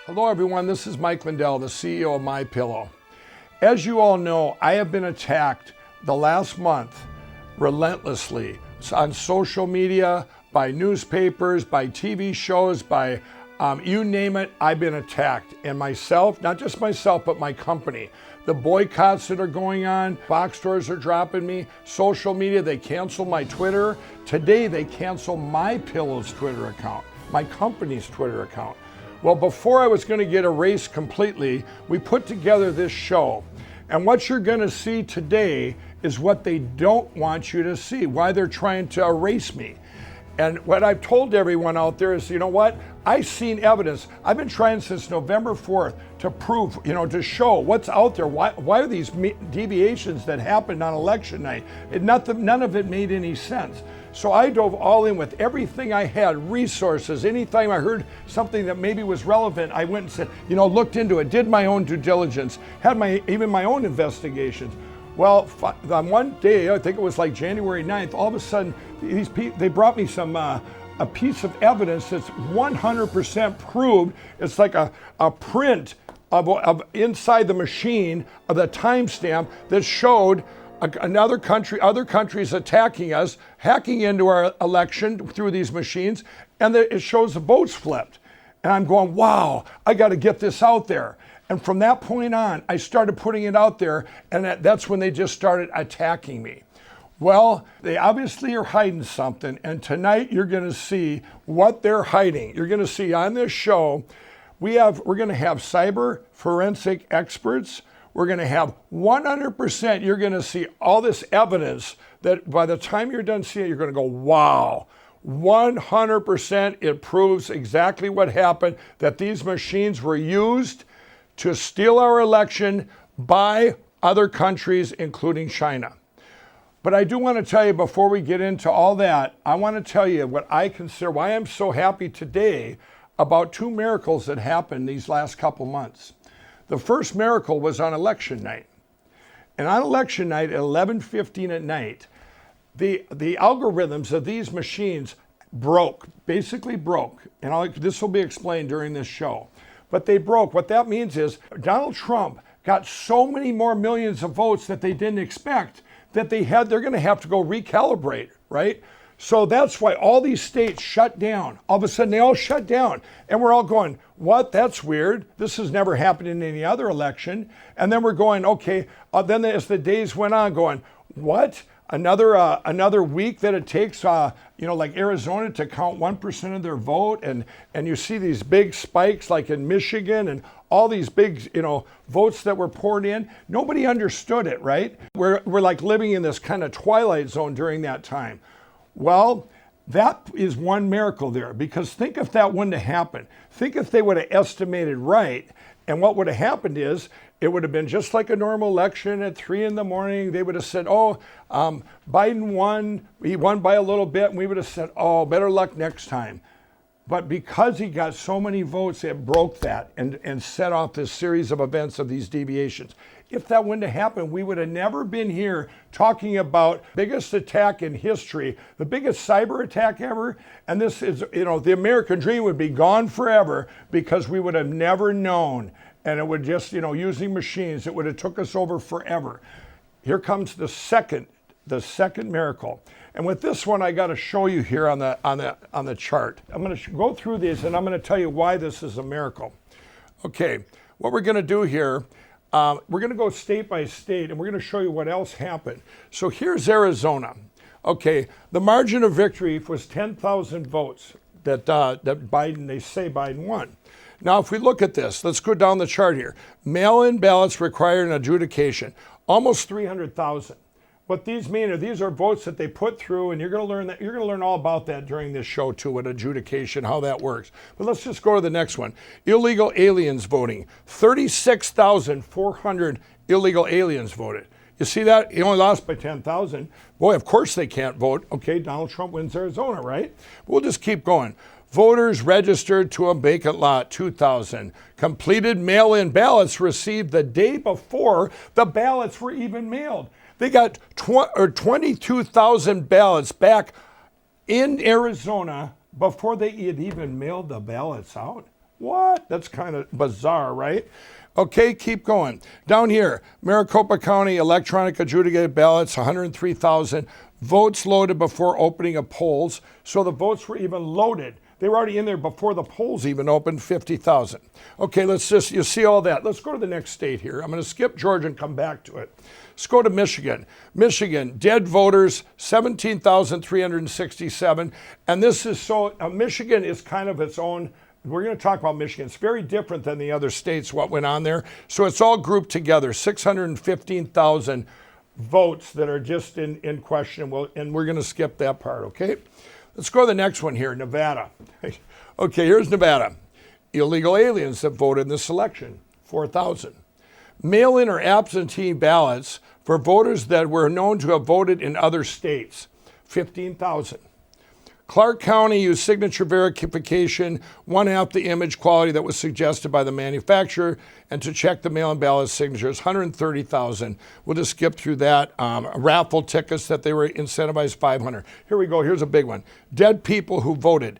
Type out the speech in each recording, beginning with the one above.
Hello everyone, this is Mike Lindell, the CEO of MyPillow. As you all know, I have been attacked the last month relentlessly on social media, by newspapers, by TV shows, by you name it, I've been attacked. And myself, not just myself, but my company. The boycotts that are going on, box stores are dropping me, social media, they cancel my Twitter. Today they cancel MyPillow's Twitter account, my company's Twitter account. Well, before I was going to get erased completely, we put together this show. And what you're going to see today is what they don't want you to see, why they're trying to erase me. And what I've told everyone out there is, you know what? I've seen evidence. I've been trying since November 4th to prove, to show what's out there. Why are these deviations that happened on election night? None of it made any sense. So I dove all in with everything I had, resources. Anytime I heard something that maybe was relevant, I went and said, looked into it, did my own due diligence, had even my own investigations. Well, on one day, I think it was like January 9th, all of a sudden, they brought me some a piece of evidence that's 100% proved. It's like a print of inside the machine of the timestamp that showed other countries attacking us, hacking into our election through these machines, and it shows the votes flipped. And I'm going, wow, I got to get this out there. And from that point on, I started putting it out there, and that's when they just started attacking me. Well, they obviously are hiding something, and tonight you're going to see what they're hiding. You're going to see on this show, we're going to have cyber forensic experts. We're going to have 100%, you're going to see all this evidence that by the time you're done seeing it, you're going to go, wow, 100% it proves exactly what happened, that these machines were used to steal our election by other countries, including China. But I do want to tell you, before we get into all that, I want to tell you what I consider, why I'm so happy today about two miracles that happened these last couple months. The first miracle was on election night. And on election night at 11:15 at night, the algorithms of these machines basically broke. And this will be explained during this show. But they broke. What that means is Donald Trump got so many more millions of votes that they didn't expect that they're going to have to go recalibrate, right? So that's why all these states shut down. All of a sudden, they all shut down. And we're all going, what? That's weird. This has never happened in any other election. And then we're going, okay. Then as the days went on, going, what? Another week that it takes, like Arizona to count 1% of their vote. And you see these big spikes like in Michigan and all these big, votes that were poured in. Nobody understood it, right? We're like living in this kind of twilight zone during that time. Well, that is one miracle there, because think if that wouldn't have happened. Think if they would have estimated right, and what would have happened is it would have been just like a normal election at 3 a.m. They would have said, Biden won, he won by a little bit, and we would have said, better luck next time. But because he got so many votes, it broke that and set off this series of events of these deviations. If that wouldn't have happened, we would have never been here talking about biggest attack in history, the biggest cyber attack ever. And this is, the American dream would be gone forever because we would have never known. And it would just, using machines, it would have took us over forever. Here comes the second miracle. And with this one, I got to show you here on the chart. I'm going to go through these, and I'm going to tell you why this is a miracle. Okay, what we're going to do here, we're going to go state by state, and we're going to show you what else happened. So here's Arizona. Okay, the margin of victory was 10,000 votes that they say Biden won. Now, if we look at this, let's go down the chart here. Mail-in ballots require an adjudication, almost 300,000. What these mean are these are votes that they put through, and you're going to learn that. You're going to learn all about that during this show too, what adjudication, how that works. But let's just go to the next one. Illegal aliens voting. 36,400 illegal aliens voted. You see that? He only lost by 10,000. Boy, of course they can't vote. Okay, Donald Trump wins Arizona, right? We'll just keep going. Voters registered to a vacant lot, 2,000. Completed mail-in ballots received the day before the ballots were even mailed. They got 22,000 ballots back in Arizona before they had even mailed the ballots out. What? That's kind of bizarre, right? Okay, keep going. Down here, Maricopa County electronic adjudicated ballots, 103,000. Votes loaded before opening of polls. So the votes were even loaded. They were already in there before the polls even opened, 50,000. Okay, you see all that. Let's go to the next state here. I'm going to skip Georgia and come back to it. Let's go to Michigan. Michigan, dead voters, 17,367. And this is Michigan is kind of its own. We're going to talk about Michigan. It's very different than the other states, what went on there. So it's all grouped together, 615,000 votes that are just in question. And we're going to skip that part, okay? Let's go to the next one here, Nevada. Okay, here's Nevada. Illegal aliens that voted in this election, 4,000. Mail-in or absentee ballots for voters that were known to have voted in other states, 15,000. Clark County used signature verification, 1/2 the image quality that was suggested by the manufacturer, and to check the mail-in ballot signatures, 130,000. We'll just skip through that. Raffle tickets that they were incentivized, 500. Here we go. Here's a big one. Dead people who voted,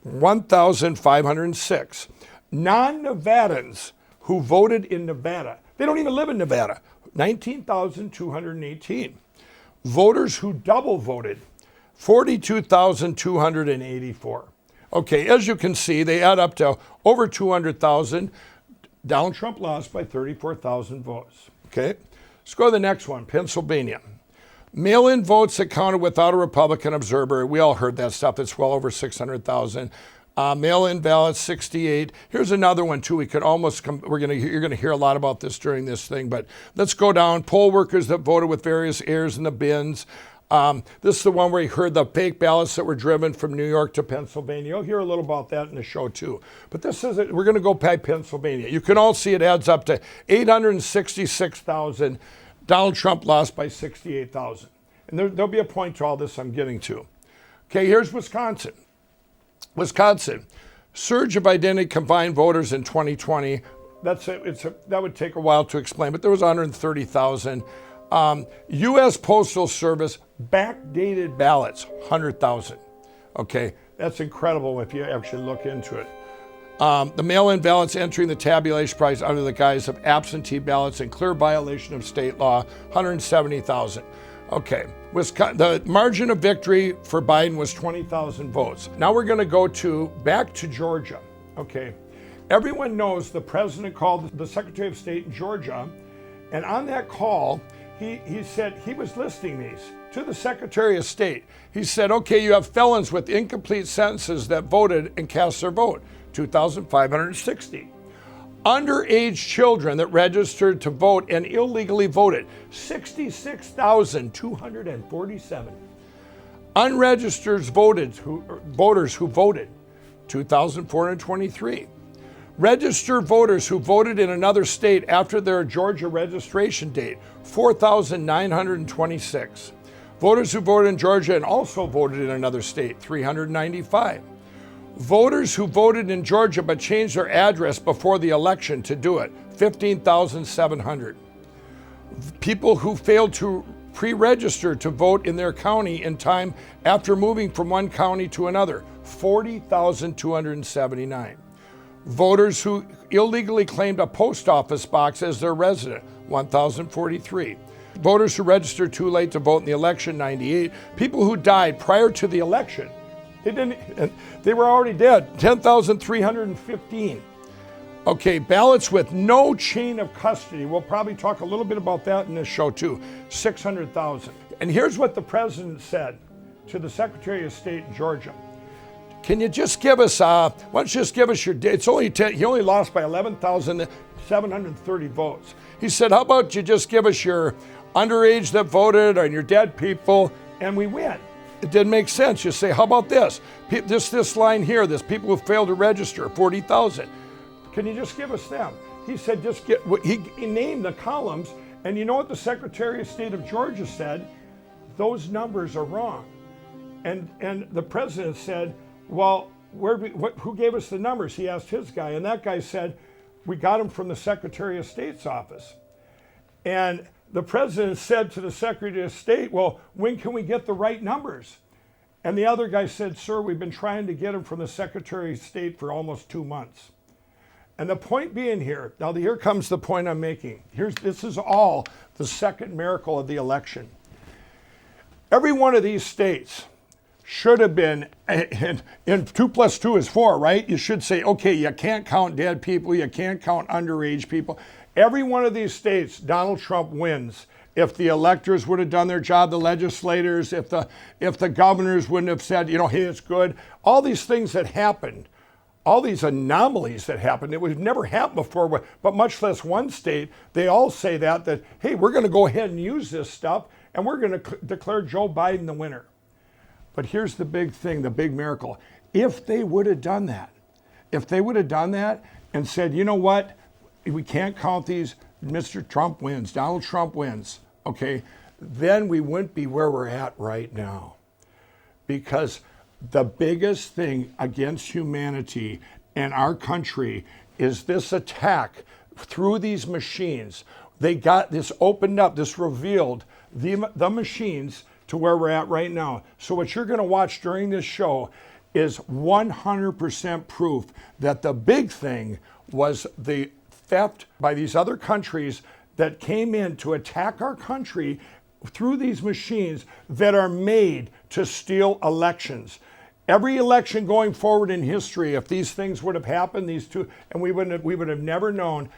1,506. Non-Nevadans who voted in Nevada. They don't even live in Nevada. 19,218. Voters who double voted, 42,284. Okay, as you can see, they add up to over 200,000. Donald Trump lost by 34,000 votes. Okay, let's go to the next one, Pennsylvania. Mail-in votes that counted without a Republican observer. We all heard that stuff. It's well over 600,000. Mail-in ballots, 68. Here's another one too. We could almost you're going to hear a lot about this during this thing, but let's go down. Poll workers that voted with various errors in the bins. This is the one where you heard the fake ballots that were driven from New York to Pennsylvania. You'll hear a little about that in the show too. But we're going to go by Pennsylvania. You can all see it adds up to 866,000. Donald Trump lost by 68,000. And there'll be a point to all this I'm getting to. Okay, here's Wisconsin. Wisconsin, surge of identity combined voters in 2020. That would take a while to explain, but there was 130,000. U.S. Postal Service backdated ballots, 100,000. Okay, that's incredible if you actually look into it. The mail-in ballots entering the tabulation price under the guise of absentee ballots in clear violation of state law, 170,000. Okay, the margin of victory for Biden was 20,000 votes. Now we're going to go back to Georgia. Okay, everyone knows the president called the Secretary of State in Georgia, and on that call, he said he was listing these to the Secretary of State. He said, okay, you have felons with incomplete sentences that voted and cast their vote, 2,560. Underage children that registered to vote and illegally voted, 66,247. Unregistered voters who voted, 2,423. Registered voters who voted in another state after their Georgia registration date, 4,926. Voters who voted in Georgia and also voted in another state, 395. Voters who voted in Georgia but changed their address before the election to do it, 15,700. People who failed to pre-register to vote in their county in time after moving from one county to another, 40,279. Voters who illegally claimed a post office box as their resident, 1,043. Voters who registered too late to vote in the election, 98. People who died prior to the election, they were already dead, 10,315. Okay, ballots with no chain of custody. We'll probably talk a little bit about that in this show too, 600,000. And here's what the president said to the Secretary of State in Georgia. Can you just give us, why don't you just give us your date? It's only 10, he only lost by 11,730 votes. He said, how about you just give us your underage that voted and your dead people, and we win. It didn't make sense. You say, how about this? This line here, this people who failed to register, 40,000. Can you just give us them? He said, he named the columns, and you know what the Secretary of State of Georgia said? Those numbers are wrong. And the president said, well, who gave us the numbers? He asked his guy, and that guy said, we got them from the Secretary of State's office. And the president said to the Secretary of State, well, when can we get the right numbers? And the other guy said, sir, we've been trying to get him from the Secretary of State for almost 2 months. And the point being here, now here comes the point I'm making. This is all the second miracle of the election. Every one of these states should have been, and 2 plus 2 is 4, right? You should say, okay, you can't count dead people, you can't count underage people. Every one of these states, Donald Trump wins. If the electors would have done their job, the legislators, if the governors wouldn't have said, hey, it's good, all these things that happened, all these anomalies that happened, it would never happened before, but much less one state, they all say that, hey, we're going to go ahead and use this stuff, and we're going to declare Joe Biden the winner. But here's the big thing, the big miracle. If they would have done that, and said, you know what, we can't count these, Mr. Trump wins, Donald Trump wins, okay, then we wouldn't be where we're at right now. Because the biggest thing against humanity and our country is this attack through these machines. They got this opened up, this revealed the machines to where we're at right now. So what you're going to watch during this show is 100% proof that the big thing was the theft by these other countries that came in to attack our country through these machines that are made to steal elections. Every election going forward in history, if these things would have happened, these two, and we would have never known,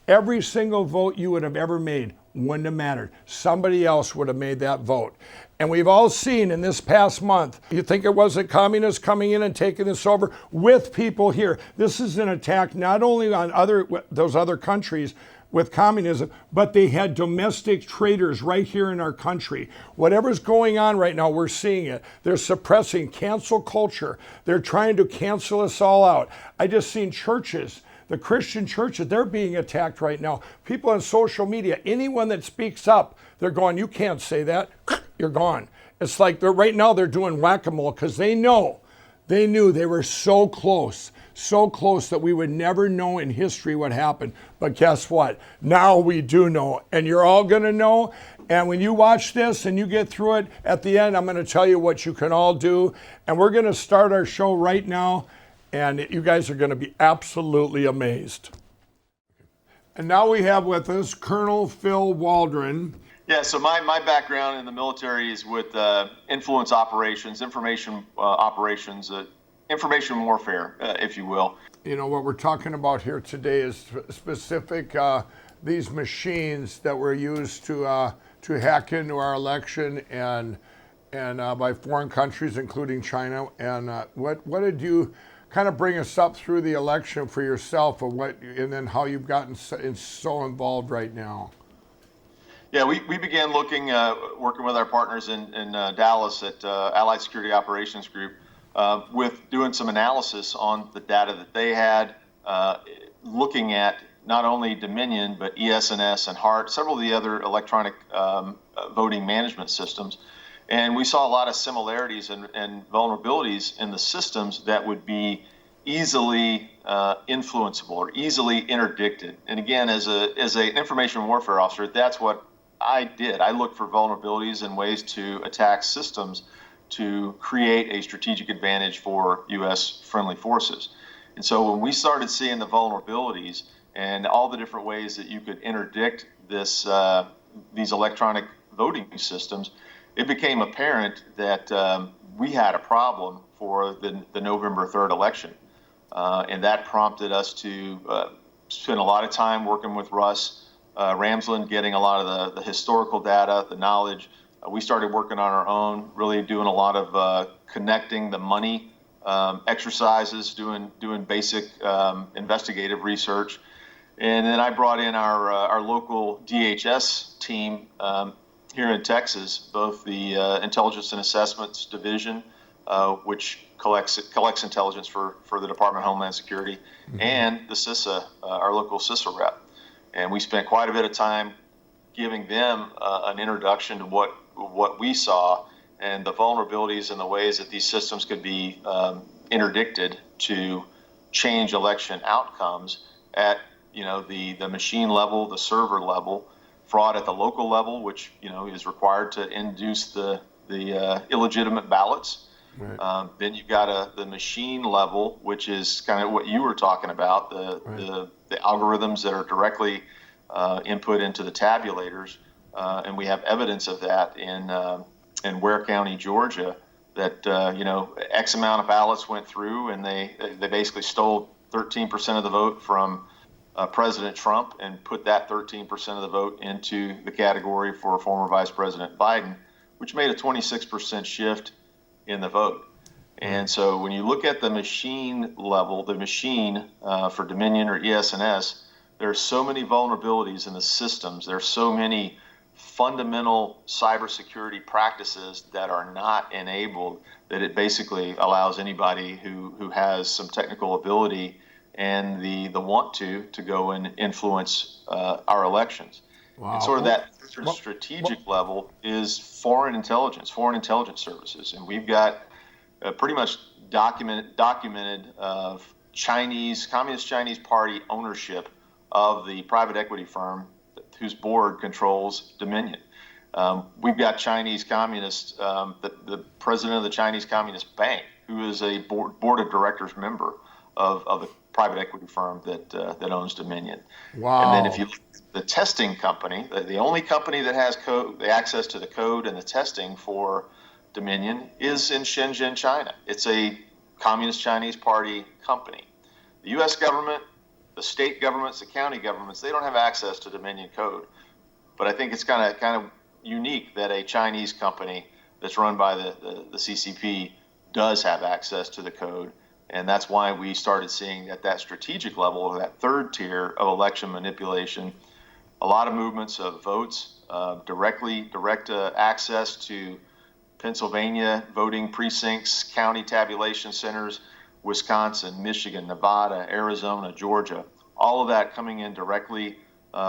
every single vote you would have ever made wouldn't have mattered. Somebody else would have made that vote. And we've all seen in this past month, you think it wasn't communists coming in and taking this over with people here. This is an attack not only on those other countries with communism, but they had domestic traitors right here in our country. Whatever's going on right now, we're seeing it. They're suppressing cancel culture. They're trying to cancel us all out. I just seen churches, the Christian churches, they're being attacked right now. People on social media, anyone that speaks up, they're going, you can't say that, you're gone. It's like right now they're doing whack-a-mole because they knew they were so close that we would never know in history what happened. But guess what? Now we do know, and you're all going to know. And when you watch this and you get through it, at the end, I'm going to tell you what you can all do. And we're going to start our show right now, and you guys are going to be absolutely amazed. And now we have with us Colonel Phil Waldron. Yeah, so my background in the military is with influence operations, information operations, information warfare, if you will. What we're talking about here today is specific, these machines that were used to hack into our election and by foreign countries, including China. And what did you kind of bring us up through the election for yourself, and then how you've gotten so involved right now? Yeah, we began looking, working with our partners in Dallas at Allied Security Operations Group, with doing some analysis on the data that they had, looking at not only Dominion, but ES&S and HART, several of the other electronic voting management systems. And we saw a lot of similarities and vulnerabilities in the systems that would be easily influenceable or easily interdicted. And again, as an information warfare officer, that's what I did. I looked for vulnerabilities and ways to attack systems to create a strategic advantage for U.S. friendly forces. And so when we started seeing the vulnerabilities and all the different ways that you could interdict these electronic voting systems, it became apparent that we had a problem for the November 3rd election. And that prompted us to spend a lot of time working with Russ Ramsland, getting a lot of the historical data, the knowledge. We started working on our own, really doing a lot of connecting the money exercises, doing basic investigative research. And then I brought in our local DHS team here in Texas, both the Intelligence and Assessments Division, which collects intelligence for the Department of Homeland Security, mm-hmm. and the CISA, our local CISA rep. And we spent quite a bit of time giving them an introduction to what we saw and the vulnerabilities and the ways that these systems could be interdicted to change election outcomes at the machine level, the server level, fraud at the local level, which is required to induce the illegitimate ballots, Right. Then you've got the machine level, which is kind of what you were talking about, the algorithms that are directly input into the tabulators, and we have evidence of that in Ware County, Georgia, that X amount of ballots went through, and they basically stole 13% of the vote from President Trump and put that 13% of the vote into the category for former Vice President Biden, which made a 26% shift in the vote. And so when you look at the machine level, the machine for Dominion or ES&S, there are so many vulnerabilities in the systems. There are so many fundamental cybersecurity practices that are not enabled that it basically allows anybody who has some technical ability and the want to go and influence our elections. Wow. And sort of that strategic level is foreign intelligence services, and we've got pretty much documented of Communist Chinese Party ownership of the private equity firm whose board controls Dominion. We've got Chinese communists, the president of the Chinese Communist Bank, who is a board of directors member of the private equity firm that owns Dominion. Wow. And then if you look at the testing company, the only company that has the access to the code and the testing for Dominion is in Shenzhen, China. It's a Communist Chinese Party company. The U.S. government, the state governments, the county governments, they don't have access to Dominion code. But I think it's kind of unique that a Chinese company that's run by the CCP does have access to the code. And that's why we started seeing at that strategic level, or that third tier of election manipulation, a lot of movements of votes, direct access to Pennsylvania voting precincts, county tabulation centers, Wisconsin, Michigan, Nevada, Arizona, Georgia, all of that coming in directly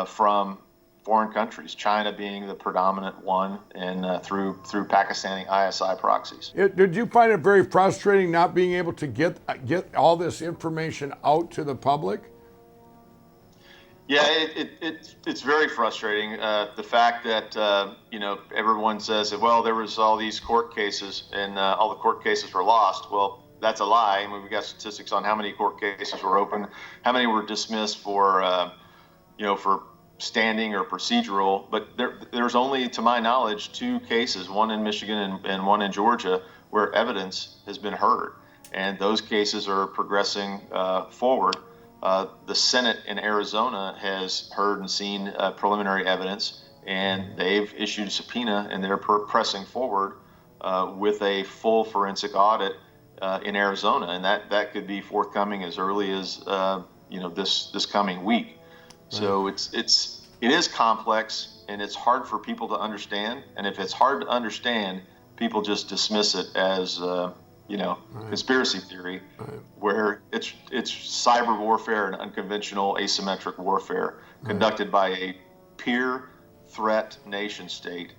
from foreign countries, China being the predominant one, and through Pakistani ISI proxies. Did you find it very frustrating not being able to get all this information out to the public? Yeah, it's very frustrating. The fact that everyone says that, well, there was all these court cases and all the court cases were lost. Well, that's a lie. I mean, we've got statistics on how many court cases were open, how many were dismissed for standing or procedural. But there's only, to my knowledge, 2 cases, one in Michigan and one in Georgia, where evidence has been heard, and those cases are progressing forward. The Senate in Arizona has heard and seen preliminary evidence, and they've issued a subpoena, and they're pressing forward with a full forensic audit in Arizona, and that could be forthcoming as early as this coming week. Right. So it is complex, and it's hard for people to understand. And if it's hard to understand, people just dismiss it as right. Conspiracy theory, right. Where it's cyber warfare and unconventional asymmetric warfare conducted by a peer threat nation state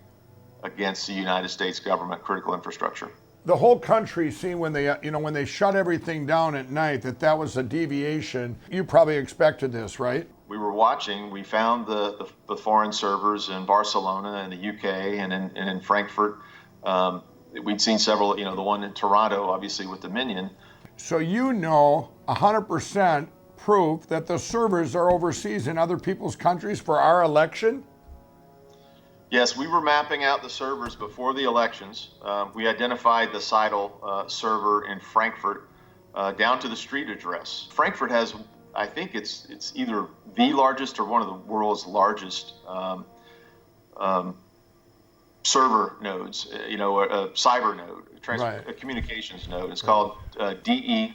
against the United States government critical infrastructure. The whole country seen when they shut everything down at night that was a deviation. You probably expected this, right? We were watching. We found the foreign servers in Barcelona and the UK and in Frankfurt. We'd seen several, the one in Toronto, obviously, with Dominion. So 100% proof that the servers are overseas in other people's countries for our election? Yes, we were mapping out the servers before the elections. We identified the Seidel server in Frankfurt down to the street address. Frankfurt has, I think it's either the largest or one of the world's largest server nodes, a cyber node, a communications node. It's called DE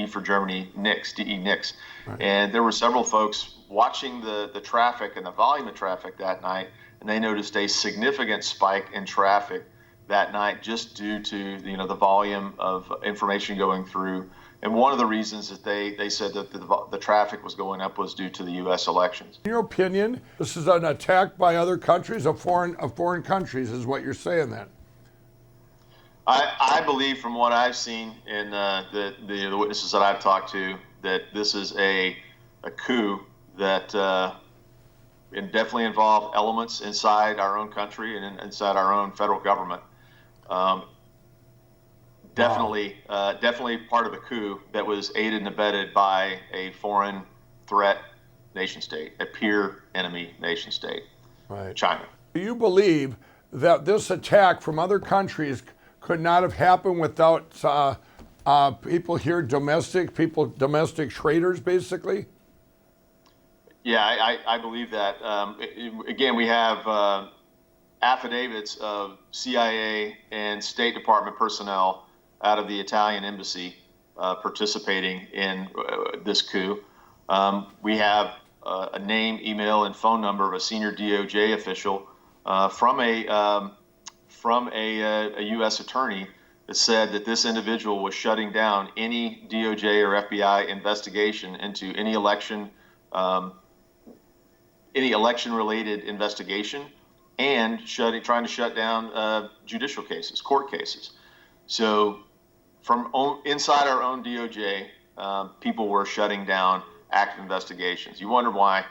for Germany, DE-NIX. Right. And there were several folks watching the traffic and the volume of traffic that night, and they noticed a significant spike in traffic that night just due to the volume of information going through. And one of the reasons that they said that the traffic was going up was due to the U.S. elections. In your opinion, this is an attack by other countries, of foreign countries, is what you're saying then? I believe, from what I've seen in the witnesses that I've talked to, that this is a coup that definitely involved elements inside our own country and inside our own federal government. definitely part of a coup that was aided and abetted by a foreign threat nation state, a peer enemy nation state, Right. China. Do you believe that this attack from other countries could not have happened without people here, domestic traders, basically? Yeah, I believe that. Again, we have affidavits of CIA and State Department personnel out of the Italian embassy participating in this coup. We have a name, email, and phone number of a senior DOJ official from a U.S. attorney that said that this individual was shutting down any DOJ or FBI investigation into any election-related investigation, and trying to shut down judicial cases, court cases. So from inside our own DOJ, people were shutting down active investigations. You wonder why,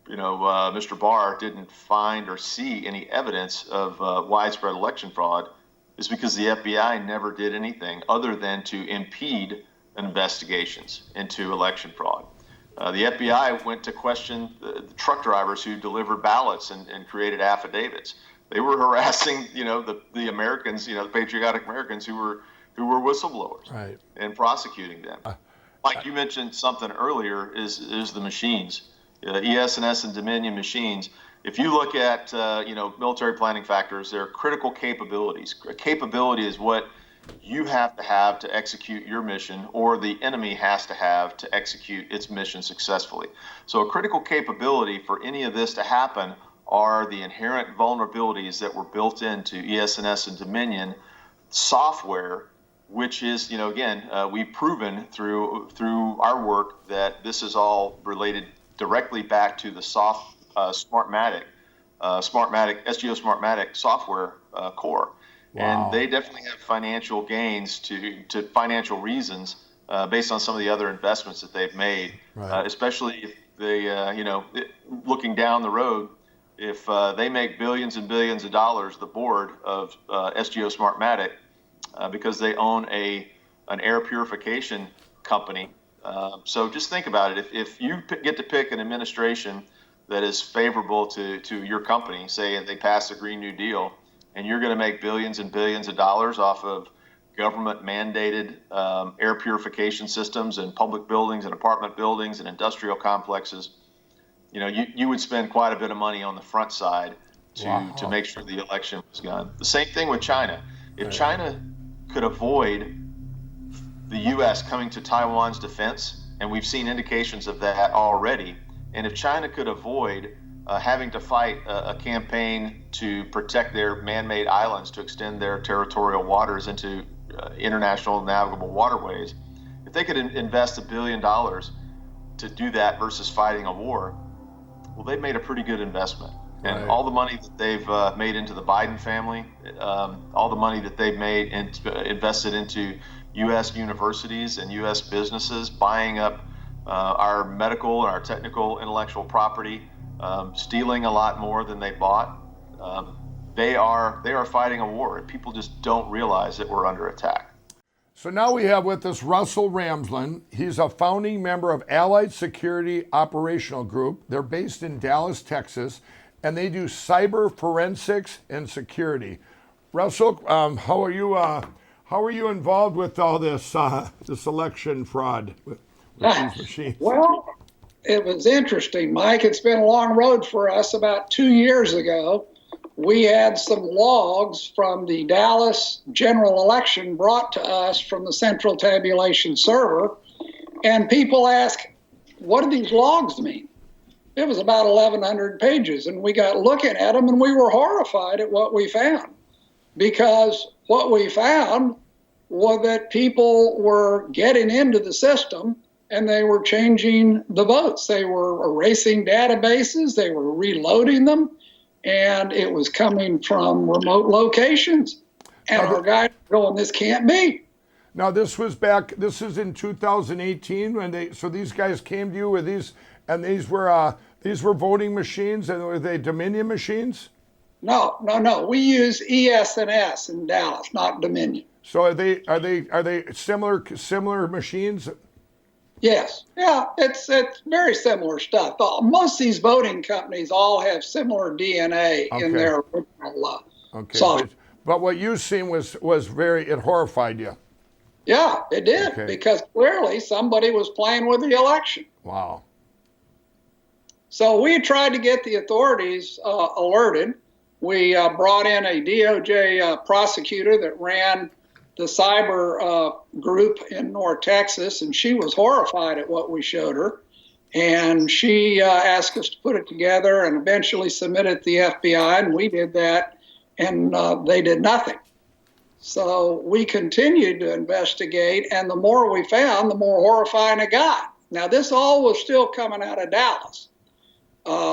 Mr. Barr didn't find or see any evidence of widespread election fraud. Is because the FBI never did anything other than to impede investigations into election fraud. The FBI went to question the truck drivers who delivered ballots and created affidavits. They were harassing, the Americans, the patriotic Americans who were whistleblowers, right, and prosecuting them. Like you mentioned something earlier is the machines, ES&S and Dominion machines. If you look at, military planning factors, they're critical capabilities. A capability is what you have to execute your mission, or the enemy has to execute its mission successfully. So a critical capability for any of this to happen are the inherent vulnerabilities that were built into ES&S and Dominion software, which is, we've proven through our work that this is all related directly back to the Smartmatic, SGO Smartmatic software core. Wow. And they definitely have financial gains to financial reasons based on some of the other investments that they've made, right, especially if they, looking down the road, if they make billions and billions of dollars, the board of SGO Smartmatic, because they own an air purification company. So just think about it. If you get to pick an administration that is favorable to your company, say they pass a Green New Deal, and you're going to make billions and billions of dollars off of government mandated air purification systems and public buildings and apartment buildings and industrial complexes, you would spend quite a bit of money on the front side to make sure the election was done. The same thing with China. If China could avoid the U.S. coming to Taiwan's defense, and we've seen indications of that already, and if China could avoid having to fight a campaign to protect their man-made islands, to extend their territorial waters into international navigable waterways, if they could invest $1 billion to do that versus fighting a war, well, they've made a pretty good investment. And right, all the money that they've made into the Biden family, all the money that they've made and invested into U.S. universities and U.S. businesses, buying up our medical and our technical intellectual property, stealing a lot more than they bought. They are fighting a war, and people just don't realize that we're under attack. So now we have with us Russell Ramsland. He's a founding member of Allied Security Operational Group. They're based in Dallas, Texas, and they do cyber forensics and security. Russell, how are you involved with all this this election fraud with these machines? Well, it was interesting, Mike. It's been a long road for us. About 2 years ago, we had some logs from the Dallas general election brought to us from the central tabulation server. And people ask, what do these logs mean? It was about 1,100 pages. And we got looking at them, and we were horrified at what we found. Because what we found was that people were getting into the system and they were changing the votes. They were erasing databases, they were reloading them, and it was coming from remote locations. And our guys were going, this can't be. Now this is in 2018 so these guys came to you with these, and these were voting machines, and were they Dominion machines? No. We use ES&S in Dallas, not Dominion. So are they similar machines? Yes, yeah, it's very similar stuff. Most of these voting companies all have similar DNA in Okay. their original Okay, software. but what you've seen was very, it horrified you. Yeah, it did, Okay. because clearly somebody was playing with the election. Wow. So we tried to get the authorities alerted. We brought in a DOJ prosecutor that ran the cyber group in North Texas, and she was horrified at what we showed her. And she asked us to put it together and eventually submit it to the FBI, and we did that, and they did nothing. So we continued to investigate, and the more we found, the more horrifying it got. Now, this all was still coming out of Dallas.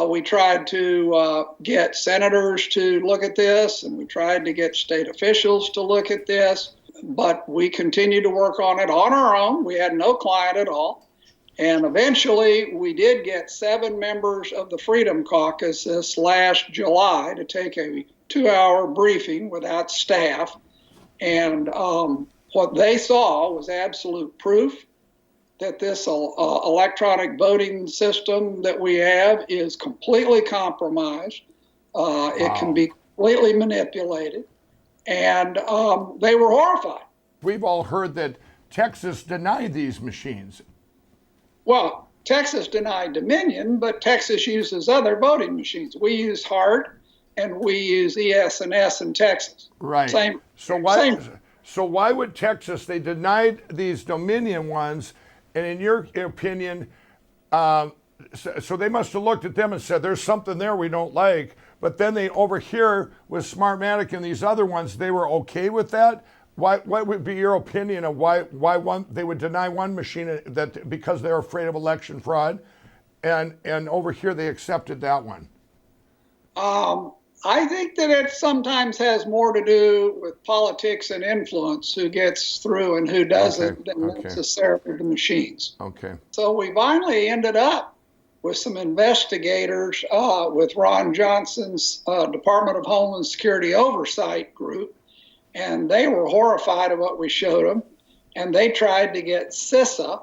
We tried to get senators to look at this, and we tried to get state officials to look at this, but we continued to work on it on our own. We had no client at all. And eventually, we did get 7 members of the Freedom Caucus this last July to take a 2-hour briefing without staff. And what they saw was absolute proof that this electronic voting system that we have is completely compromised. It can be completely manipulated. And they were horrified. We've all heard that Texas denied these machines. Well, Texas denied Dominion, but Texas uses other voting machines. We use HART, and we use ES&S in Texas. Right. Same. So why? Same. So why would Texas? They denied these Dominion ones, and in your opinion, so they must have looked at them and said, "There's something there we don't like." But then they over here with Smartmatic and these other ones, they were okay with that. Why? What would be your opinion of why one they would deny one machine that because they're afraid of election fraud, and over here they accepted that one? I think that it sometimes has more to do with politics and influence, who gets through and who doesn't, than necessarily the machines. Okay. So we finally ended up with some investigators with Ron Johnson's Department of Homeland Security Oversight Group, and they were horrified at what we showed them, and they tried to get CISA,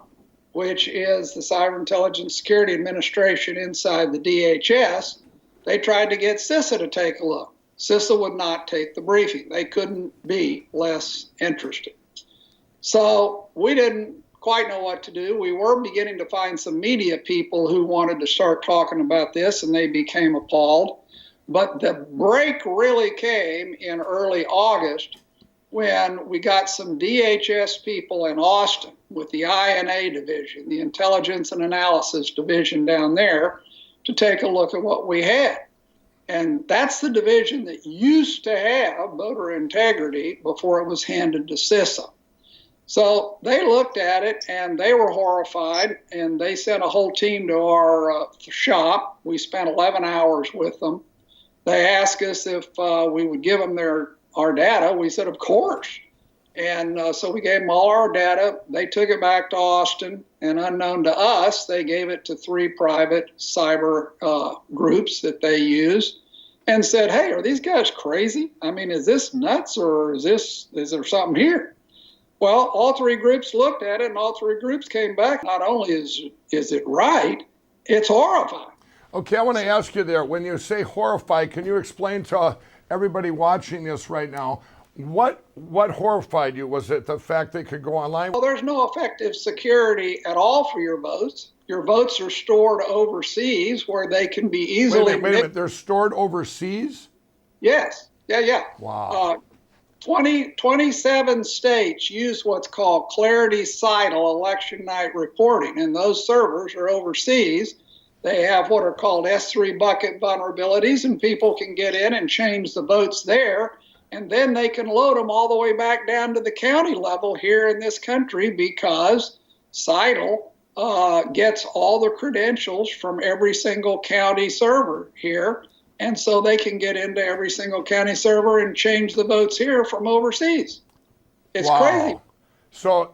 which is the Cyber Intelligence Security Administration inside the DHS. They tried to get CISA to take a look. CISA would not take the briefing. They couldn't be less interested. So we didn't quite know what to do. We were beginning to find some media people who wanted to start talking about this, and they became appalled. But the break really came in early August when we got some DHS people in Austin with the INA division, the Intelligence and Analysis Division down there, to take a look at what we had. And that's the division that used to have voter integrity before it was handed to CISA. So they looked at it and they were horrified, and they sent a whole team to our shop. We spent 11 hours with them. They asked us if we would give them our data. We said, of course. And so we gave them all our data. They took it back to Austin, and unknown to us, they gave it to 3 private cyber groups that they use, and said, hey, are these guys crazy? I mean, is this nuts, or is there something here? Well, all 3 groups looked at it, and all 3 groups came back. Not only is it right, it's horrifying. Okay, I want to ask you there, when you say horrified, can you explain to everybody watching this right now, what horrified you? Was it the fact they could go online? Well, there's no effective security at all for your votes. Your votes are stored overseas where they can be easily... Wait a minute. They're stored overseas? Yes. Yeah. Wow. 27 states use what's called Clarity Cital election night reporting, and those servers are overseas. They have what are called S3 bucket vulnerabilities, and people can get in and change the votes there. And then they can load them all the way back down to the county level here in this country, because Cital gets all the credentials from every single county server here. And so they can get into every single county server and change the votes here from overseas. It's crazy. So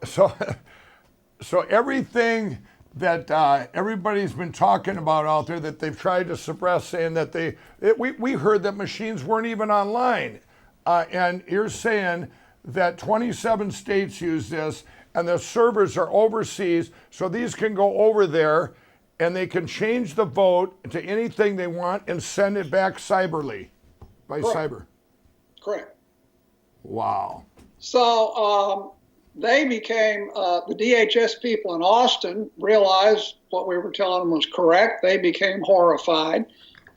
everything that everybody's been talking about out there that they've tried to suppress, saying that we heard that machines weren't even online. And you're saying that 27 states use this, and the servers are overseas, so these can go over there and they can change the vote to anything they want and send it back cyberly, by cyber. Correct. Wow. So they became, the DHS people in Austin realized what we were telling them was correct. They became horrified,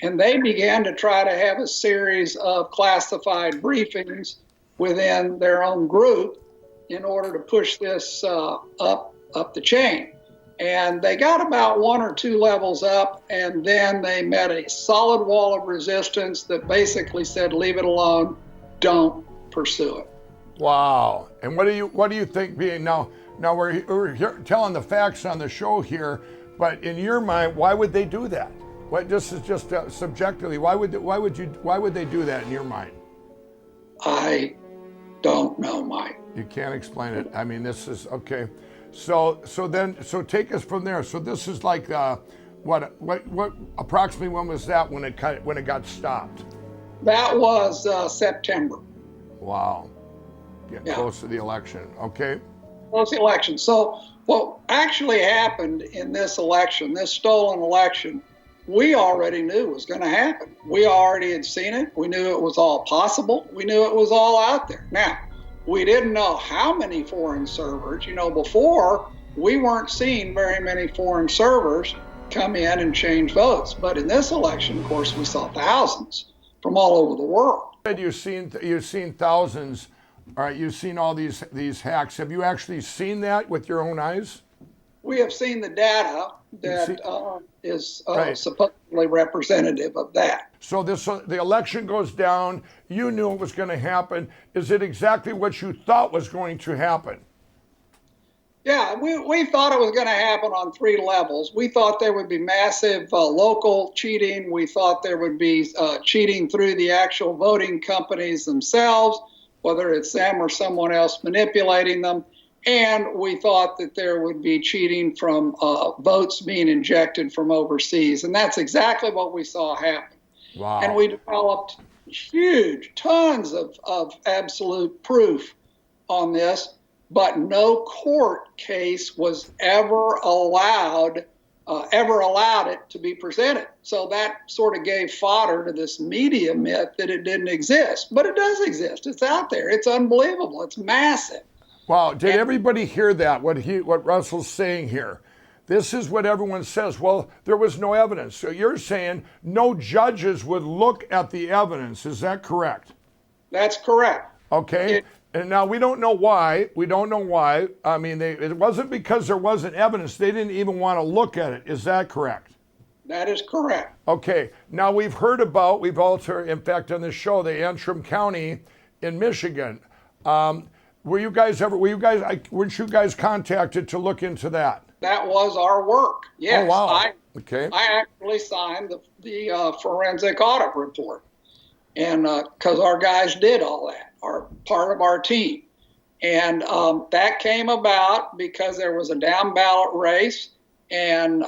and they began to try to have a series of classified briefings within their own group in order to push this up the chain. And they got about 1 or 2 levels up, and then they met a solid wall of resistance that basically said, leave it alone, don't pursue it. Wow. And what do you think being now we're here telling the facts on the show here, but in your mind, why would they do that? What, this is just subjectively, why would they do that in your mind? I don't know, Mike. You can't explain it. I mean, this is okay. So take us from there. So this is like what approximately when was that when it got stopped? That was September. Wow. Getting close to the election. Okay. Close to the election. So what actually happened in this election, this stolen election, we already knew was going to happen. We already had seen it. We knew it was all possible. We knew it was all out there. Now, we didn't know how many foreign servers. Before, we weren't seeing very many foreign servers come in and change votes. But in this election, of course, we saw thousands from all over the world. You've seen thousands. All right, you've seen all these hacks. Have you actually seen that with your own eyes? We have seen the data that is Right. supposedly representative of that. So the election goes down. You knew it was going to happen. Is it exactly what you thought was going to happen? Yeah, we thought it was going to happen on 3 levels. We thought there would be massive local cheating. We thought there would be cheating through the actual voting companies themselves, whether it's them or someone else manipulating them. And we thought that there would be cheating from votes being injected from overseas. And that's exactly what we saw happen. Wow. And we developed tons of absolute proof on this, but no court case was ever allowed it to be presented. So that sort of gave fodder to this media myth that it didn't exist. But it does exist. It's out there. It's unbelievable. It's massive. Wow, did everybody hear that, what Russell's saying here? This is what everyone says. Well, there was no evidence. So you're saying no judges would look at the evidence. Is that correct? That's correct. Okay. And now we don't know why. I mean, it wasn't because there wasn't evidence. They didn't even want to look at it. Is that correct? That is correct. Okay. Now we've heard about, in fact, on this show, the Antrim County in Michigan. Weren't you guys contacted to look into that? That was our work. Yes. Oh, wow. Okay. I actually signed the forensic audit report, and because our guys did all that, are part of our team, and that came about because there was a down ballot race, and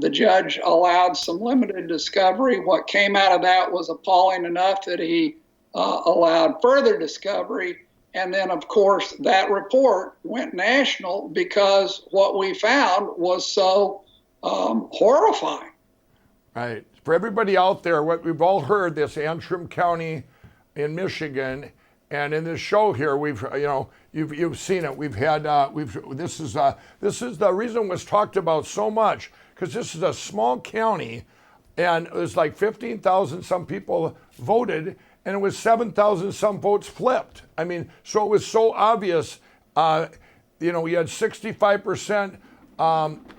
the judge allowed some limited discovery. What came out of that was appalling enough that he allowed further discovery. And then, of course, that report went national because what we found was so horrifying. Right. For everybody out there, what we've all heard, this Antrim County in Michigan, and in this show here, you've seen it. This is the reason it was talked about so much, because this is a small county, and it was like 15,000 some people voted, and it was 7,000 some votes flipped. I mean, so it was so obvious. You had 65%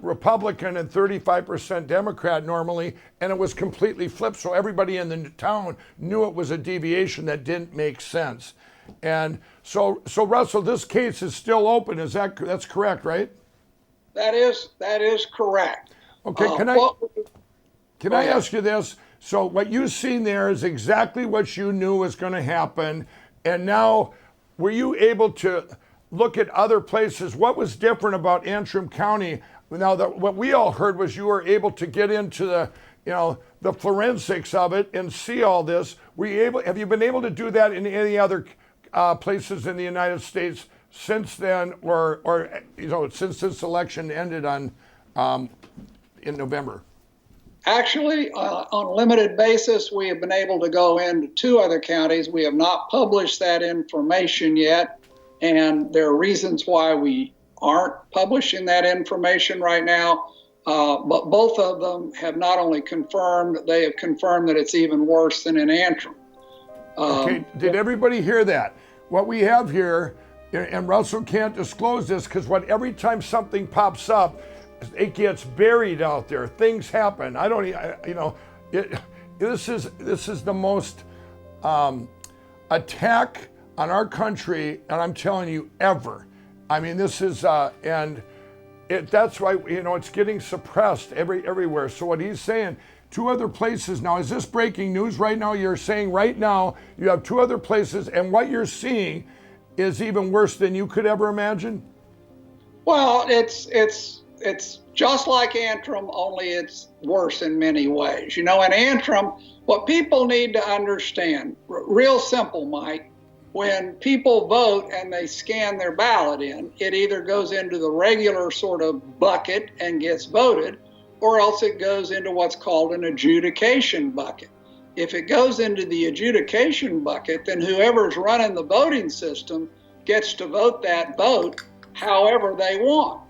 Republican and 35% Democrat normally, and it was completely flipped. So everybody in the town knew it was a deviation that didn't make sense. And so Russell, this case is still open. That's correct, right? That is correct. Okay, can I ask you this? So what you've seen there is exactly what you knew was going to happen. And now, were you able to look at other places? What was different about Antrim County? Now, what we all heard was you were able to get into the forensics of it and see all this. Have you been able to do that in any other places in the United States since then, or since this election ended on in November? Actually, on a limited basis, we have been able to go into 2 other counties. We have not published that information yet, and there are reasons why we aren't publishing that information right now. But both of them have not only confirmed, they have confirmed that it's even worse than in Antrim. Okay, did everybody hear that? What we have here, and Russell can't disclose this because every time something pops up, it gets buried out there. Things happen. This is the most attack on our country, and I'm telling you, ever. I mean, this is, that's why, it's getting suppressed everywhere. So what he's saying, 2 other places now, is this breaking news right now? You're saying right now you have 2 other places, and what you're seeing is even worse than you could ever imagine? Well, it's just like Antrim, only it's worse in many ways. In Antrim, what people need to understand, real simple, Mike, when people vote and they scan their ballot in, it either goes into the regular sort of bucket and gets voted, or else it goes into what's called an adjudication bucket. If it goes into the adjudication bucket, then whoever's running the voting system gets to vote that vote however they want.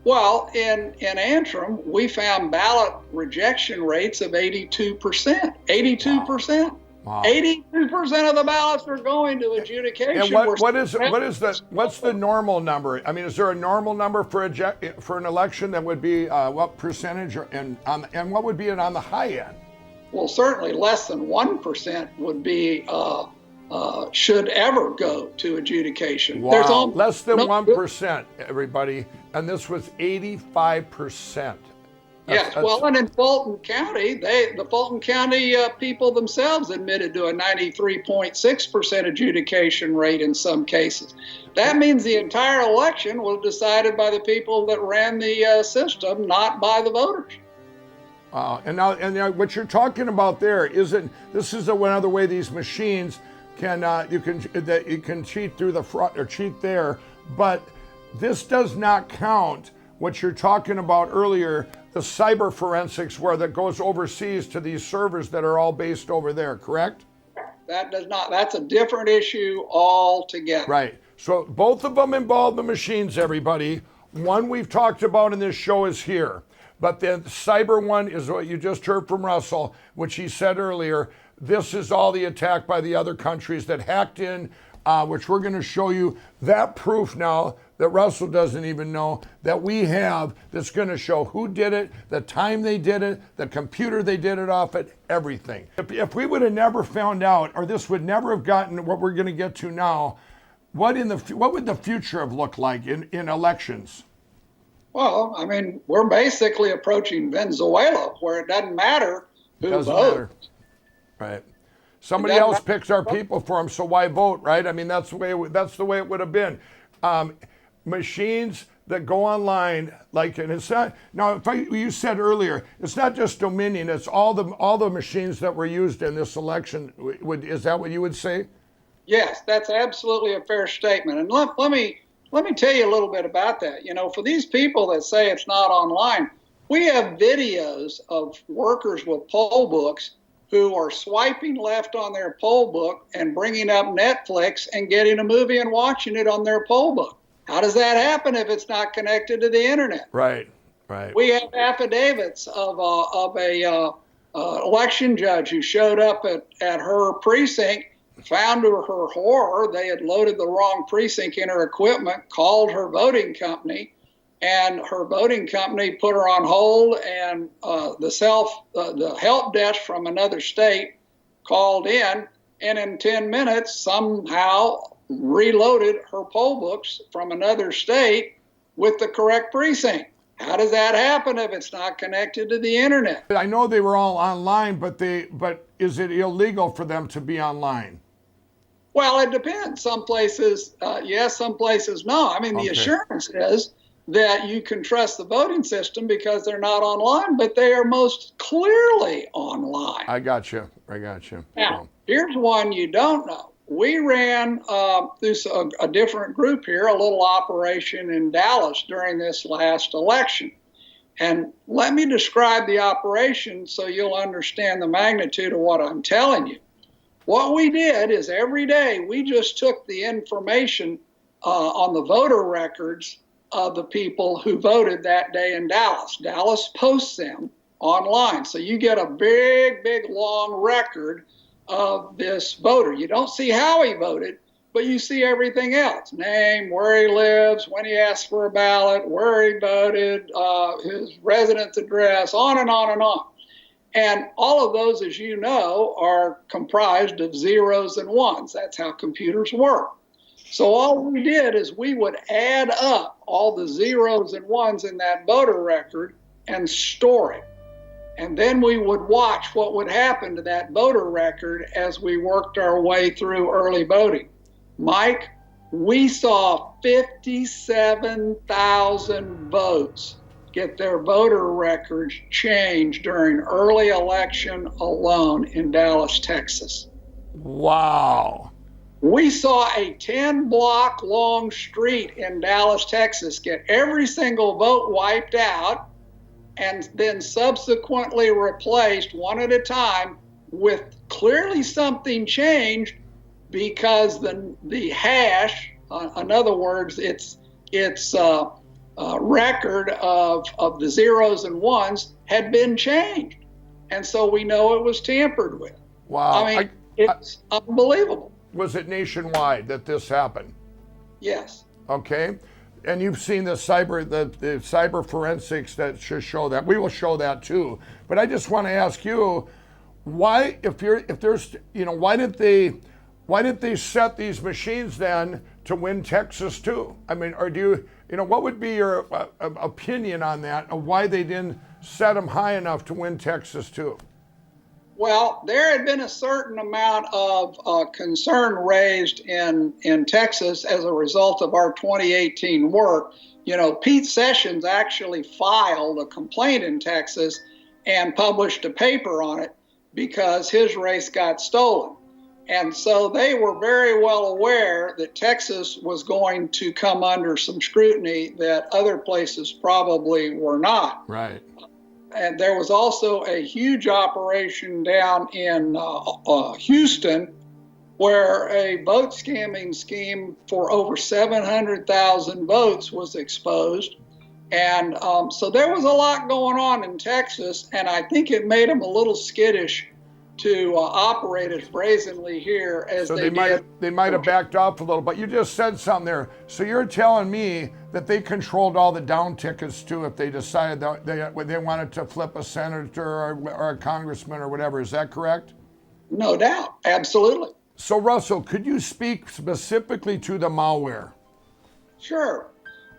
Well, in Antrim, we found ballot rejection rates of 82%. 82%. Wow. 82% of the ballots are going to adjudication. And what's the normal number? I mean, is there a normal number for an election that would be what percentage, and what would be it on the high end? Well, certainly less than 1% would be should ever go to adjudication. Wow, less than 1%, everybody, and this was 85%. Yes, well, and in Fulton County, the Fulton County people themselves admitted to a 93.6% adjudication rate in some cases. That means the entire election was decided by the people that ran the system, not by the voters. And now, what you're talking about there isn't. This is another way these machines can you can cheat through the front or cheat there, but this does not count what you're talking about earlier, the cyber forensics where that goes overseas to these servers that are all based over there, correct? That does not, that's a different issue altogether. Right. So both of them involve the machines, everybody. One we've talked about in this show is here. But the cyber one is what you just heard from Russell, which he said earlier. This is all the attack by the other countries that hacked in, which we're going to show you that proof now that Russell doesn't even know that we have, that's going to show who did it, the time they did it, the computer they did it off at, everything. If we would have never found out, or this would never have gotten what we're going to get to now, what would the future have looked like in elections? Well, I mean, we're basically approaching Venezuela, where it doesn't matter who votes. Matter. Right. Somebody else picks our people for them, so why vote, right? I mean, that's the way it would have been. Machines that go online, and it's not, now, you said earlier, it's not just Dominion, it's all the machines that were used in this election. Is that what you would say? Yes, that's absolutely a fair statement. And let me tell you a little bit about that. For these people that say it's not online, we have videos of workers with poll books who are swiping left on their poll book and bringing up Netflix and getting a movie and watching it on their poll book. How does that happen if it's not connected to the internet? Right, right. We have affidavits of a election judge who showed up at her precinct, found to her horror they had loaded the wrong precinct in her equipment, called her voting company, and her voting company put her on hold, and the help desk from another state called in, and in 10 minutes somehow reloaded her poll books from another state with the correct precinct. How does that happen if it's not connected to the internet? I know they were all online, but is it illegal for them to be online? Well, it depends. Some places, yes, some places, no. I mean, the assurance is that you can trust the voting system because they're not online, but they are most clearly online. I got you. Now, here's one you don't know. we ran through a different group here, a little operation in Dallas during this last election. And let me describe the operation so you'll understand the magnitude of what I'm telling you. What we did is every day we just took the information on the voter records of the people who voted that day in Dallas. Dallas posts them online. So you get a big, big, long record of this voter. You don't see how he voted, but you see everything else: name, where he lives, when he asked for a ballot, where he voted, his residence address, on and on and on. And all of those, as you know, are comprised of zeros and ones. That's how computers work. So all we did is we would add up all the zeros and ones in that voter record and store it. And then we would watch what would happen to that voter record as we worked our way through early voting. Mike, we saw 57,000 votes get their voter records changed during early election alone in Dallas, Texas. Wow. We saw a 10-block long street in Dallas, Texas get every single vote wiped out and then subsequently replaced one at a time with clearly something changed, because the hash, in other words, its record of the zeros and ones had been changed. And so we know it was tampered with. Wow. I mean, it's unbelievable. Was it nationwide that this happened? Yes. Okay. And you've seen the cyber forensics that should show that. We will show that too. But I just want to ask you, why, why didn't they set these machines then to win Texas too? I mean, or do you, what would be your opinion on that, of why they didn't set them high enough to win Texas too? Well, there had been a certain amount of concern raised in Texas as a result of our 2018 work. Pete Sessions actually filed a complaint in Texas and published a paper on it because his race got stolen. And so they were very well aware that Texas was going to come under some scrutiny that other places probably were not. Right. And there was also a huge operation down in Houston where a vote scamming scheme for over 700,000 votes was exposed. And so there was a lot going on in Texas, and I think it made them a little skittish to operate as brazenly here as so they did. They might have backed off a little, but you just said something there. So you're telling me that they controlled all the down tickets too if they decided that they wanted to flip a senator or a congressman or whatever. Is that correct? No doubt. Absolutely. So Russell, could you speak specifically to the malware? Sure.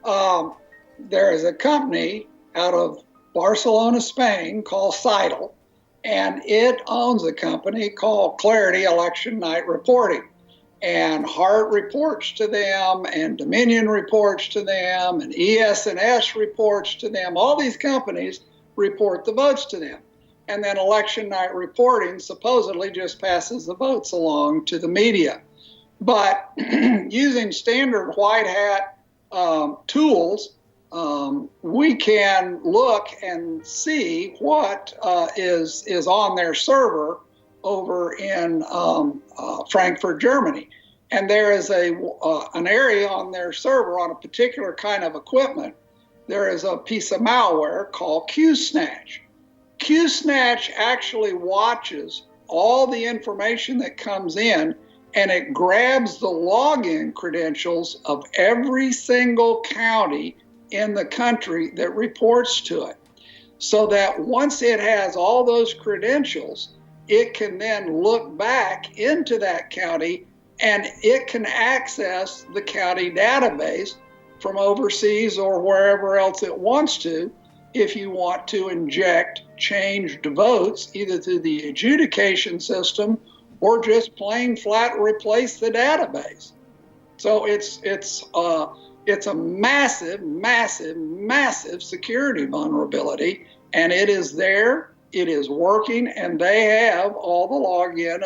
There is a company out of Barcelona, Spain called Seidel, and it owns a company called Clarity Election Night Reporting. And Hart reports to them, and Dominion reports to them, and ES&S reports to them. All these companies report the votes to them. And then Election Night Reporting supposedly just passes the votes along to the media. But using standard white hat tools, we can look and see what is on their server over in Frankfurt, Germany. And there is an area on their server on a particular kind of equipment. There is a piece of malware called QSnatch. QSnatch actually watches all the information that comes in, and it grabs the login credentials of every single county in the country that reports to it, so that once it has all those credentials, it can then look back into that county and it can access the county database from overseas or wherever else it wants to, if you want to inject changed votes either through the adjudication system or just plain flat replace the database. So it's a massive, massive, massive security vulnerability, and it is there, it is working, and they have all the login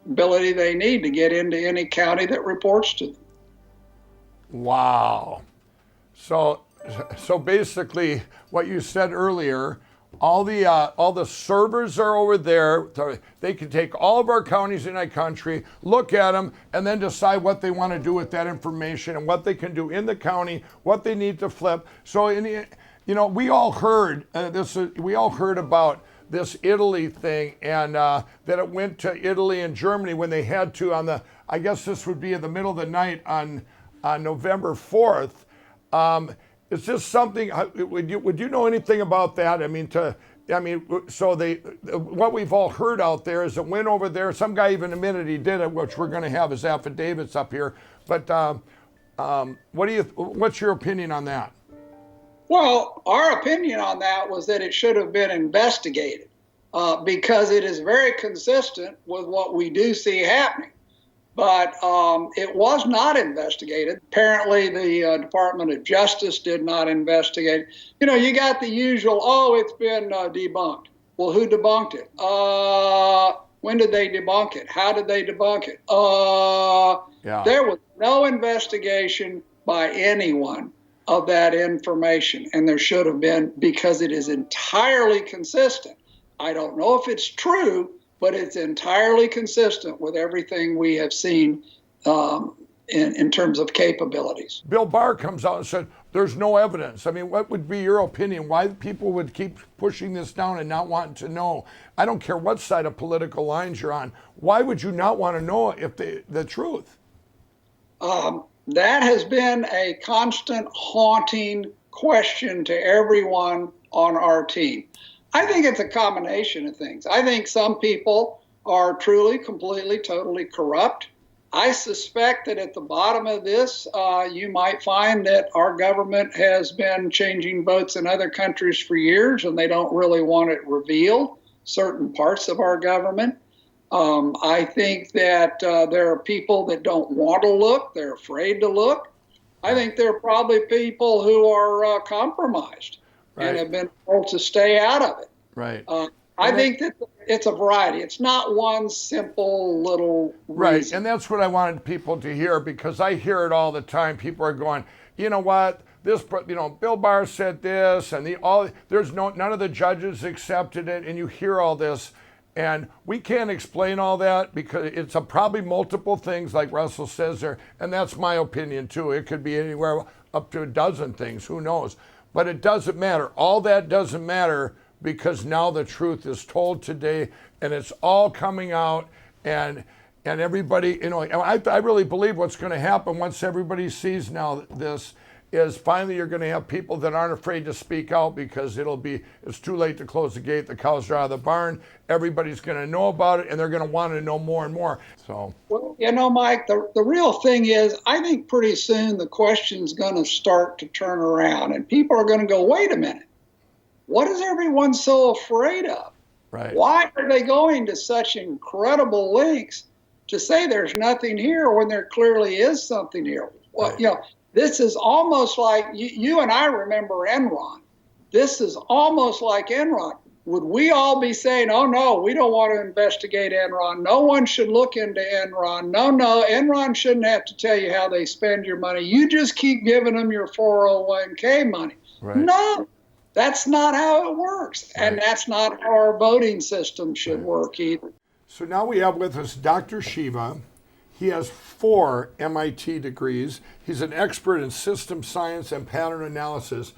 ability they need to get into any county that reports to them. Wow. So basically, what you said earlier, all the servers are over there. They can take all of our counties in the country, look at them, and then decide what they want to do with that information and what they can do in the county, what they need to flip. So, we all heard We all heard about this Italy thing, and that it went to Italy and Germany when they had to I guess this would be in the middle of the night on November 4th. Is this something? Would you know anything about that? What we've all heard out there is it went over there. Some guy even admitted he did it, which we're going to have his affidavits up here. But what's your opinion on that? Well, our opinion on that was that it should have been investigated because it is very consistent with what we do see happening. But it was not investigated. Apparently, the Department of Justice did not investigate. You got the usual, it's been debunked. Well, who debunked it? When did they debunk it? How did they debunk it? There was no investigation by anyone of that information, and there should have been, because it is entirely consistent. I don't know if it's true, but it's entirely consistent with everything we have seen in terms of capabilities. Bill Barr comes out and said, there's no evidence. What would be your opinion? Why people would keep pushing this down and not wanting to know? I don't care what side of political lines you're on. Why would you not want to know if the truth? That has been a constant haunting question to everyone on our team. I think it's a combination of things. I think some people are truly, completely, totally corrupt. I suspect that at the bottom of this, you might find that our government has been changing votes in other countries for years, and they don't really want it revealed, certain parts of our government. I think that there are people that don't want to look. They're afraid to look. I think there are probably people who are compromised and have been told to stay out of it. Right. I think that it's a variety. It's not one simple little reason. Right, and that's what I wanted people to hear, because I hear it all the time. People are going, you know what? Bill Barr said this, and none of the judges accepted it, and you hear all this. And we can't explain all that because it's probably multiple things, like Russell says there, and that's my opinion too. It could be anywhere up to a dozen things, who knows? But it doesn't matter. All that doesn't matter, because now the truth is told today, and it's all coming out, and everybody, I really believe what's going to happen once everybody sees now this is finally you're going to have people that aren't afraid to speak out, because it's too late to close the gate. The cows are out of the barn. Everybody's going to know about it, and they're going to want to know more and more. So, well, Mike, the real thing is, I think pretty soon the question's going to start to turn around, and people are going to go, wait a minute, what is everyone so afraid of? Right. Why are they going to such incredible lengths to say there's nothing here when there clearly is something here? Well, right. This is almost like, you and I remember Enron. This is almost like Enron. Would we all be saying, oh, no, we don't want to investigate Enron. No one should look into Enron. No, Enron shouldn't have to tell you how they spend your money. You just keep giving them your 401k money. Right. No, that's not how it works. Right. And that's not how our voting system should work either. So now we have with us Dr. Shiva. He has 4 MIT degrees. He's an expert in system science and pattern analysis.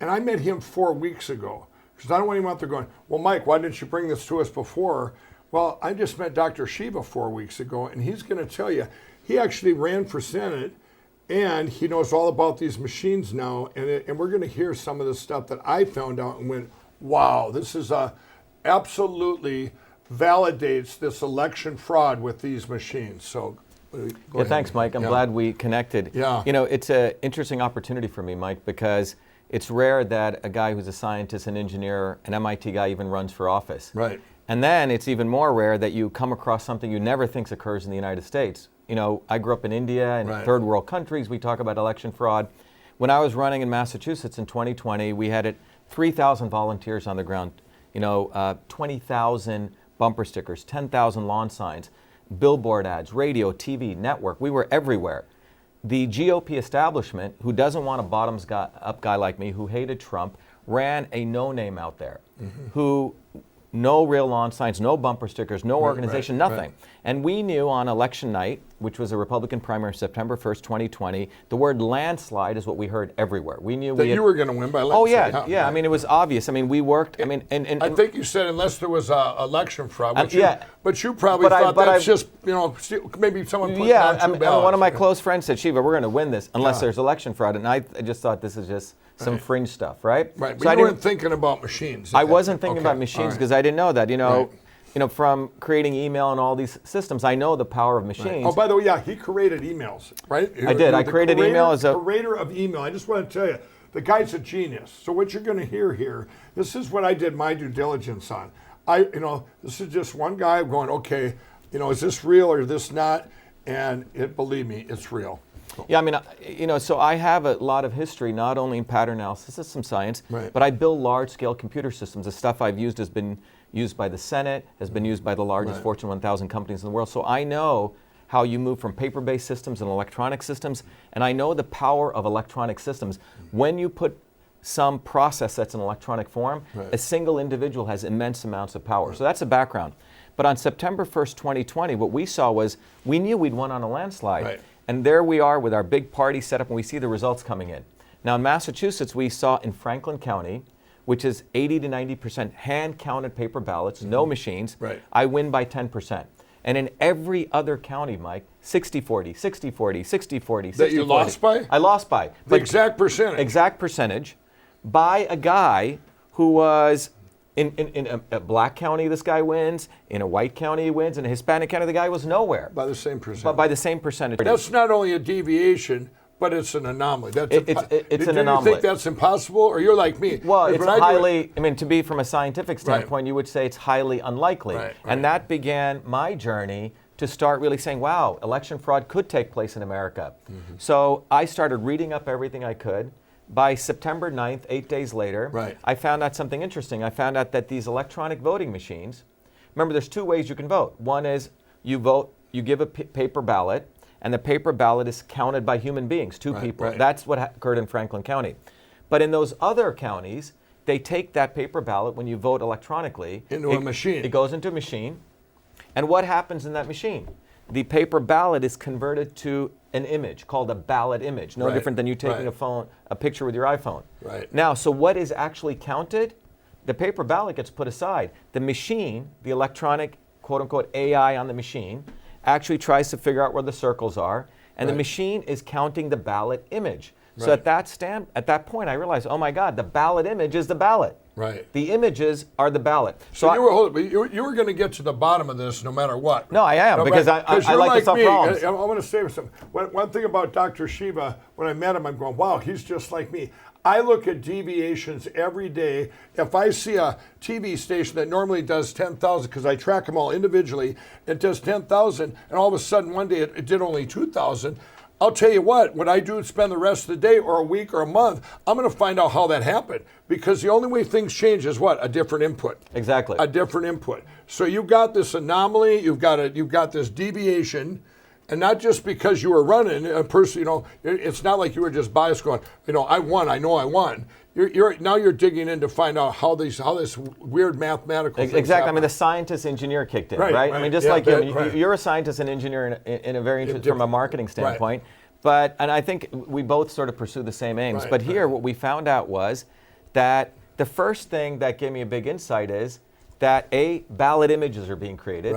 And I met him 4 weeks ago, because I don't want him out there going, well, Mike, why didn't you bring this to us before? Well, I just met Dr. Shiva 4 weeks ago, and he's going to tell you, he actually ran for Senate, and he knows all about these machines now. And we're going to hear some of the stuff that I found out and went, wow, this is absolutely validates this election fraud with these machines. So yeah, thanks, Mike. I'm glad we connected. Yeah. It's an interesting opportunity for me, Mike, because it's rare that a guy who's a scientist, an engineer, an MIT guy even runs for office. Right. And then it's even more rare that you come across something you never think occurs in the United States. I grew up in India and third world countries. We talk about election fraud. When I was running in Massachusetts in 2020, we had 3,000 volunteers on the ground, 20,000 bumper stickers, 10,000 lawn signs. billboard ads, radio, TV, network. We were everywhere. The GOP establishment, who doesn't want a bottoms-up guy like me, who hated Trump, ran a no-name out there, who no real lawn signs, no bumper stickers, no organization, nothing. And we knew on election night, which was a Republican primary, September 1st, 2020, the word landslide is what we heard everywhere. We knew that you were going to win by landslide. Oh yeah, yeah. I mean, it was obvious. I mean, we worked. I mean, and I think you said unless there was election fraud. But yeah. But you probably thought that's just, you know, maybe someone put yeah. down two ballots. One of my close friends said, Shiva, we're going to win this unless there's election fraud, and I just thought this is just some fringe stuff, right? Right. But so you weren't thinking about machines. I wasn't thinking about machines because I didn't know that. You know, from creating email and all these systems, I know the power of machines. Right. Oh, by the way, yeah, he created emails, right? I did. I created email as a creator of email. I just want to tell you, the guy's a genius. So what you're going to hear here, this is what I did my due diligence on. This is just one guy going, okay, is this real or is this not? And believe me, it's real. Yeah, I mean, so I have a lot of history, not only in pattern analysis, system science, right. but I build large-scale computer systems. The stuff I've used has been used by the Senate, has been used by the largest Fortune 1000 companies in the world. So I know how you move from paper-based systems and electronic systems, and I know the power of electronic systems. When you put some process that's in electronic form, a single individual has immense amounts of power. So that's a background. But on September 1st, 2020, what we saw was we knew we'd won on a landslide. Right. And there we are with our big party set up, and we see the results coming in. Now in Massachusetts, we saw in Franklin County, which is 80 to 90% hand-counted paper ballots, no machines, I win by 10%. And in every other county, Mike, 60-40, 60-40, 60-40, 60-40. That you lost by? I lost by. The exact percentage? Exact percentage by a guy who was in a black county, this guy wins. In a white county, he wins. In a Hispanic county, the guy was nowhere. By the same percentage. But by the same percentage. That's not only a deviation, but it's an anomaly. It's an anomaly. Do you think that's impossible, or you're like me? Well, it's highly, to be from a scientific standpoint, you would say it's highly unlikely. And that began my journey to start really saying, wow, election fraud could take place in America. So I started reading up everything I could. By September 9th, 8 days later, I found out something interesting. I found out that these electronic voting machines, remember there's two ways you can vote. One is you vote, you give a paper ballot, and the paper ballot is counted by human beings, two people. That's what occurred in Franklin County. But in those other counties, they take that paper ballot when you vote electronically. Into a machine. It goes into a machine. And what happens in that machine? The paper ballot is converted to an image called a ballot image, no different than you taking a picture with your iPhone. Now, so what is actually counted? The paper ballot gets put aside. The machine, the electronic, quote unquote, AI on the machine, actually tries to figure out where the circles are, and the machine is counting the ballot image. So at that point, I realized, oh my God, the ballot image is the ballot. The images are the ballot. So you were going to get to the bottom of this no matter what. No, I am, because I like to solve problems. I want to say something. One thing about Dr. Shiva, when I met him, I'm going, wow, he's just like me. I look at deviations every day. If I see a TV station that normally does 10,000, because I track them all individually, it does 10,000, and all of a sudden one day it did only 2,000. I'll tell you what, when I do spend the rest of the day or a week or a month, I'm going to find out how that happened. Because the only way things change is what? A different input. Exactly. A different input. So you've got this anomaly, you've got this deviation, and not just because you were running a person, it's not like you were just biased going, I won, I know I won. Now you're digging in to find out how this weird mathematical thing exactly. happen. I mean, the scientist engineer kicked in, right? I mean, just like you're a scientist and engineer in a very interesting from a marketing standpoint. And I think we both sort of pursue the same aims. But here, what we found out was that the first thing that gave me a big insight is that ballot images are being created,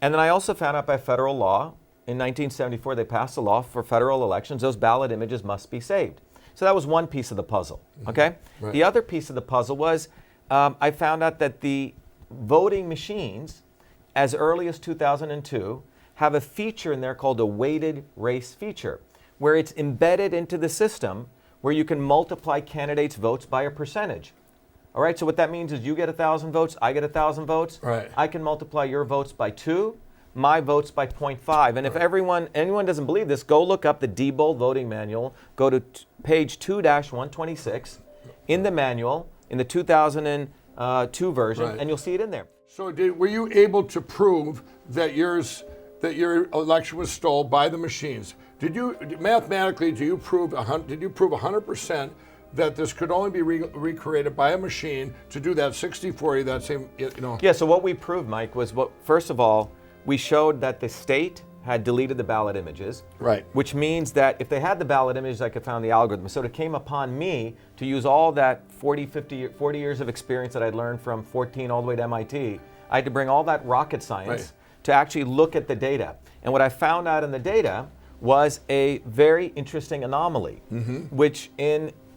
and then I also found out by federal law in 1974 they passed a law for federal elections. Those ballot images must be saved. So that was one piece of the puzzle, okay? The other piece of the puzzle was I found out that the voting machines, as early as 2002, have a feature in there called a weighted race feature, where it's embedded into the system where you can multiply candidates' votes by a percentage. All right, so what that means is you get 1,000 votes, I get 1,000 votes. I can multiply your votes by 2, my votes by 0.5. And if anyone doesn't believe this, go look up the Diebold voting manual. Go to page 2-126 in the manual, in the 2002 version, and you'll see it in there. So were you able to prove that yours that your election was stolen by the machines, did you mathematically did you prove 100% that this could only be recreated by a machine to do that 60-40, that same, Yeah, so what we proved, Mike, was first of all, we showed that the state had deleted the ballot images. Right. Which means that if they had the ballot images, I could find the algorithm. So it came upon me to use all that 40 years of experience that I'd learned from 14 all the way to MIT. I had to bring all that rocket science to actually look at the data. And what I found out in the data was a very interesting anomaly, which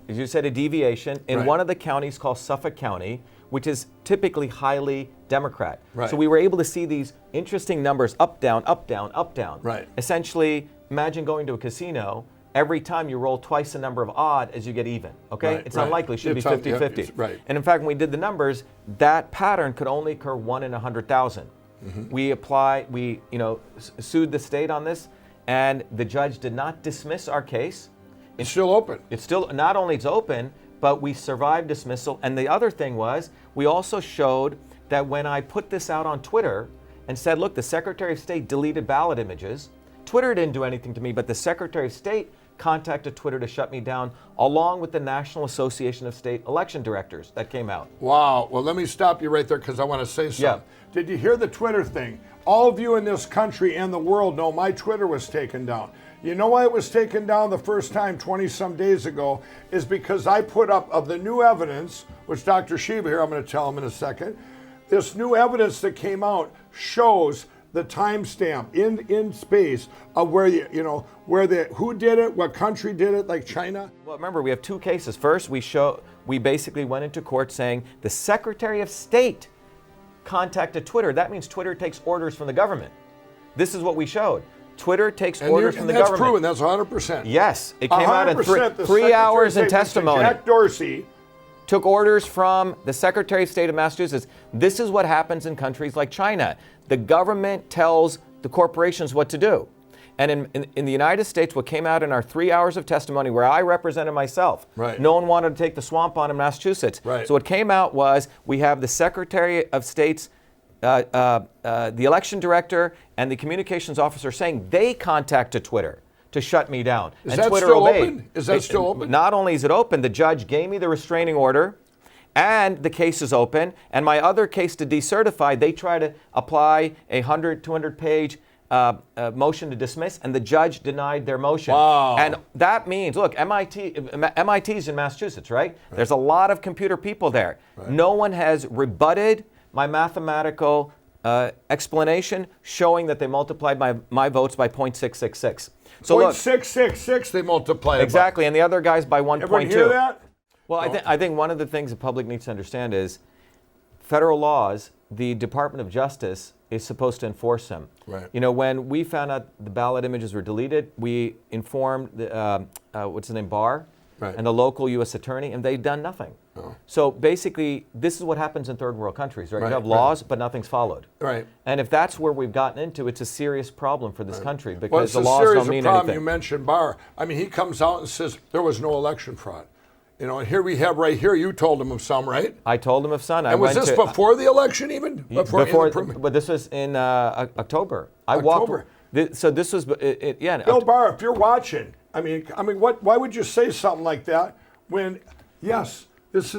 as you said, a deviation in one of the counties called Suffolk County, which is typically highly Democrat. Right. So we were able to see these interesting numbers up, down, up, down, up, down. Right. Essentially, imagine going to a casino. Every time you roll twice the number of odd as you get even, okay? Right, it's right. unlikely, it should be It's 50-50. right. And in fact, when we did the numbers, that pattern could only occur 1 in 100,000. We sued the state on this, and the judge did not dismiss our case. it's still open. It's still, not only it's open, but we survived dismissal. And the other thing was, we also showed that when I put this out on Twitter and said, look, the Secretary of State deleted ballot images, Twitter didn't do anything to me, but the Secretary of State contacted Twitter to shut me down, along with the National Association of State Election Directors that came out. Wow. Well, let me stop you right there because I want to say something. Yeah. Did you hear the Twitter thing? All of you in this country and the world know my Twitter was taken down. You know why it was taken down the first time 20-some days ago is because I put up of the new evidence, which Dr. Shiva here, I'm going to tell him in a second, this new evidence that came out shows the timestamp in space of where who did it, what country did it, like China. Well, remember, we have two cases. First, we basically went into court saying the Secretary of State contacted Twitter. That means Twitter takes orders from the government. This is what we showed. Twitter takes orders from the that's government. That's proven. That's 100%. Yes, it came out in 100%, three hours in Secretary of State, testimony. Jack Dorsey. Took orders from the Secretary of State of Massachusetts. This is what happens in countries like China. The government tells the corporations what to do. And in the United States, what came out in our 3 hours of testimony where I represented myself, no one wanted to take the swamp on in Massachusetts. Right. So what came out was we have the Secretary of State's, the election director and the communications officer saying they contacted Twitter to shut me down. Is and that Twitter still obeyed. open? Is that still open? Not only is it open, the judge gave me the restraining order and the case is open. And my other case to decertify, they try to apply a 100, 200-page motion to dismiss, and the judge denied their motion. Wow. And that means, look, MIT's in Massachusetts, right? There's a lot of computer people there. No one has rebutted my mathematical explanation showing that they multiplied my votes by 0.666. So look, 0.666 they multiplied. exactly, and the other guys by 1.2. Everyone hear that? Well, I think one of the things the public needs to understand is federal laws, the Department of Justice is supposed to enforce them. Right. You know, when we found out the ballot images were deleted, we informed the, what's his name, Barr, and the local U.S. attorney, and they've done nothing. Oh. So basically, this is what happens in third world countries, right? You have laws, but nothing's followed. Right. And if that's where we've gotten into, it's a serious problem for this country because Well, it's the a laws series don't mean of problem. anything. You mentioned Barr. I mean, he comes out and says there was no election fraud. You know, and here we have right here. You told him of some, right? I told him of some. And was this before the election, even But this was in October. I October. walked. So this was, yeah. Bill Barr, if you're watching, I mean, what? Why would you say something like that when? Yes, this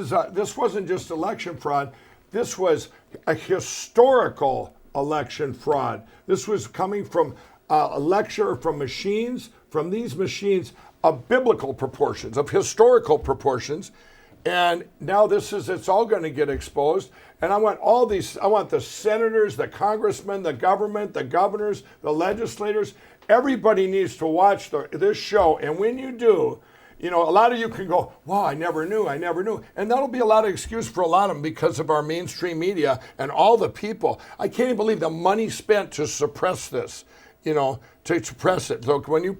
wasn't just election fraud. This was a historical election fraud. This was coming from a lecture from machines, from these machines of biblical proportions, of historical proportions. And now it's all going to get exposed. And I want the senators, the congressmen, the government, the governors, the legislators, everybody needs to watch this show. And when you do, you know, a lot of you can go, wow, I never knew. And that'll be a lot of excuse for a lot of them because of our mainstream media and all the people. I can't even believe the money spent to suppress this, you know, to suppress it. So when you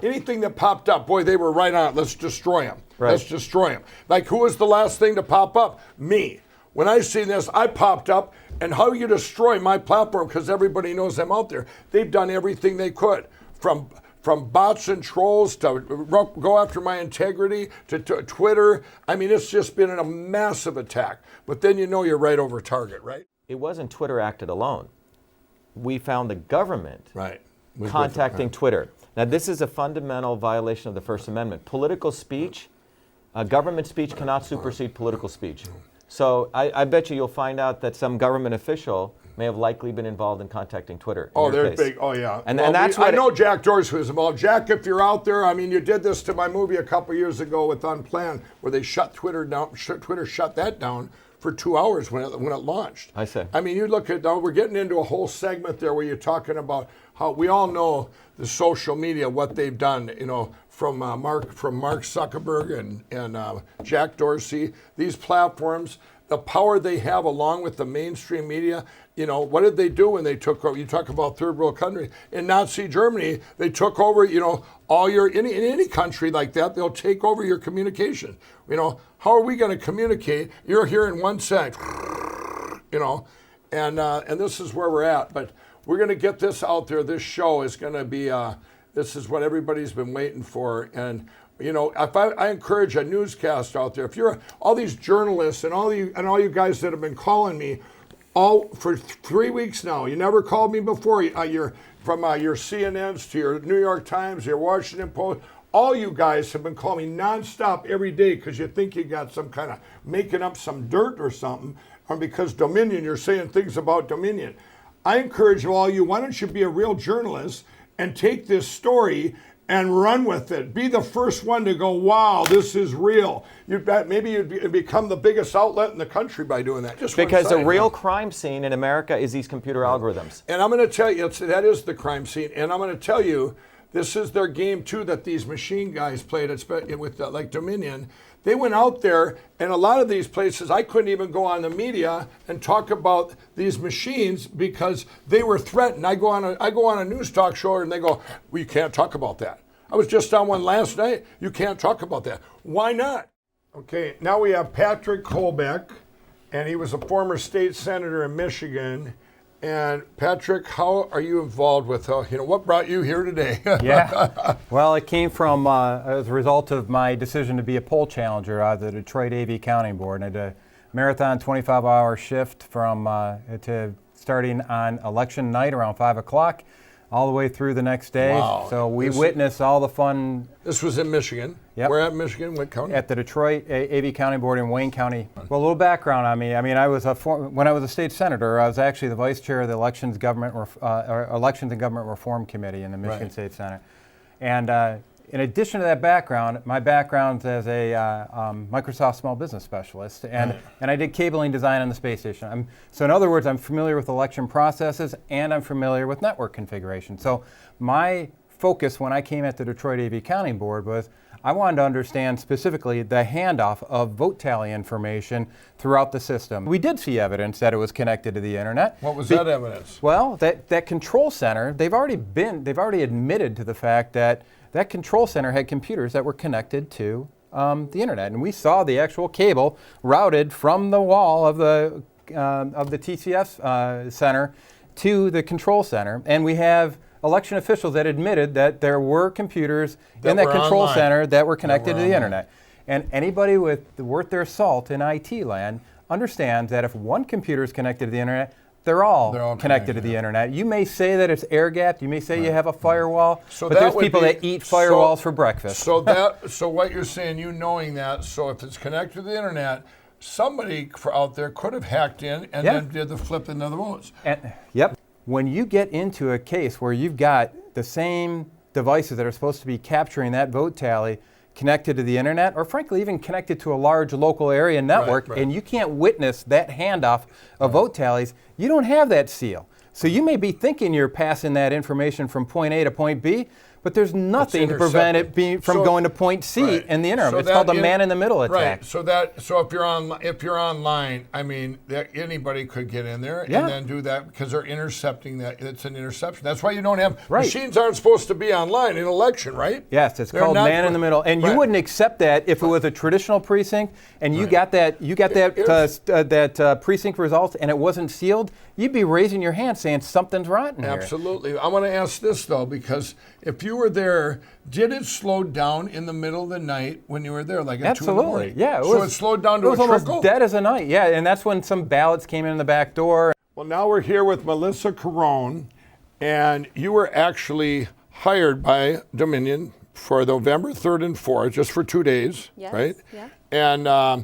anything that popped up, boy, they were right on it. Let's destroy them. Right. Let's destroy them. Like, who was the last thing to pop up? Me. When I seen this, I popped up. And how you destroy my platform, because everybody knows I'm out there. They've done everything they could, from bots and trolls to go after my integrity to Twitter. I mean, it's just been a massive attack. But then you know you're right over target, right? It wasn't Twitter acted alone. we found the government Right. Was contacting with it, Twitter. Now, this is a fundamental violation of the First Amendment. Political speech, government speech cannot supersede political speech. So I bet you'll find out that some government official may have likely been involved in contacting Twitter. Oh, in your they're case. big. Oh, yeah. And Well, that's I what know Jack Dorsey was involved. Jack, if you're out there, I mean, you did this to my movie a couple years ago with Unplanned, where they shut Twitter down. Twitter shut that down for 2 hours when it launched. I see. I mean, you look at now. We're getting into a whole segment there where you're talking about how we all know the social media, what they've done. You know, from Mark Zuckerberg and Jack Dorsey. These platforms, the power they have, along with the mainstream media. You know, what did they do when they took over? You talk about third world country. In Nazi Germany, they took over, you know, all your, in any country like that, they'll take over your communication. You know, how are we going to communicate? You're here in one sec, you know, and this is where we're at. But we're going to get this out there. This show is going to be, this is what everybody's been waiting for. And, you know, if I encourage a newscast out there, if you're all these journalists and all you guys that have been calling me, all for 3 weeks now. You never called me before. You're from your CNNs to your New York Times, your Washington Post. All you guys have been calling me nonstop every day because you think you got some kind of making up some dirt or something, or because Dominion, you're saying things about Dominion. I encourage all you, why don't you be a real journalist and take this story and run with it. Be the first one to go, wow, this is real. Maybe you'd become the biggest outlet in the country by doing that. Just because the a real crime scene in America is these computer algorithms. And I'm going to tell you, that is the crime scene. And I'm going to tell you, this is their game too that these machine guys played with like Dominion. They went out there, and a lot of these places, I couldn't even go on the media and talk about these machines because they were threatened. I go on a news talk show, and they go, "We can't talk about that." I was just on one last night. You can't talk about that. Why not? Okay, now we have Patrick Kolbeck, and he was a former state senator in Michigan. And Patrick, how are you involved with, what brought you here today? Yeah, well, it came from as a result of my decision to be a poll challenger at the Detroit AV Counting Board. And I did a marathon 25-hour shift from to starting on election night around 5 o'clock all the way through the next day. Wow. So we witnessed all the fun. This was in Michigan. Yep. Where at Michigan? What county? At the Detroit AV Counting Board in Wayne County. Well, a little background on me. I mean, when I was a state senator, I was actually the vice chair of the Elections and Government Reform Committee in the Michigan State Senate. And in addition to that background, my background's as a Microsoft small business specialist, and I did cabling design on the space station. So in other words, I'm familiar with election processes, and I'm familiar with network configuration. So my focus when I came at the Detroit AV Counting Board was I wanted to understand specifically the handoff of vote tally information throughout the system. We did see evidence that it was connected to the internet. What was that evidence? Well, that control center, they've already admitted to the fact that that control center had computers that were connected to the internet, and we saw the actual cable routed from the wall of the TCF center to the control center, and we have election officials that admitted that there were computers in that control center that were connected to the internet. And anybody worth their salt in IT land understands that if one computer is connected to the internet, they're all connected to the internet. You may say that it's air-gapped. You may say you have a firewall, but there's people that eat firewalls for breakfast. So what you're saying, you knowing that, so if it's connected to the internet, somebody out there could have hacked in and then did the flipping of the votes. Yep. When you get into a case where you've got the same devices that are supposed to be capturing that vote tally connected to the internet, or frankly even connected to a large local area network, and you can't witness that handoff of vote tallies, you don't have that seal. So you may be thinking you're passing that information from point A to point B, but there's nothing to prevent it from going to point C in the interim. It's called the man-in-the-middle attack. Right. So if you're online, I mean, anybody could get in there and then do that because they're intercepting that. It's an interception. That's why you don't have machines aren't supposed to be online in election, right? Yes, it's called man-in-the-middle, and you wouldn't accept that if it was a traditional precinct and you got that precinct results and it wasn't sealed. You'd be raising your hand saying something's rotten here. Absolutely. I want to ask this, though, because if you were there, did it slow down in the middle of the night when you were there, like at 2 in the morning? Yeah. So it slowed down to a trickle? It was almost dead as a night, and that's when some ballots came in the back door. Well, now we're here with Melissa Carone, and you were actually hired by Dominion for November 3rd and 4th, just for 2 days, Yes, right? yeah.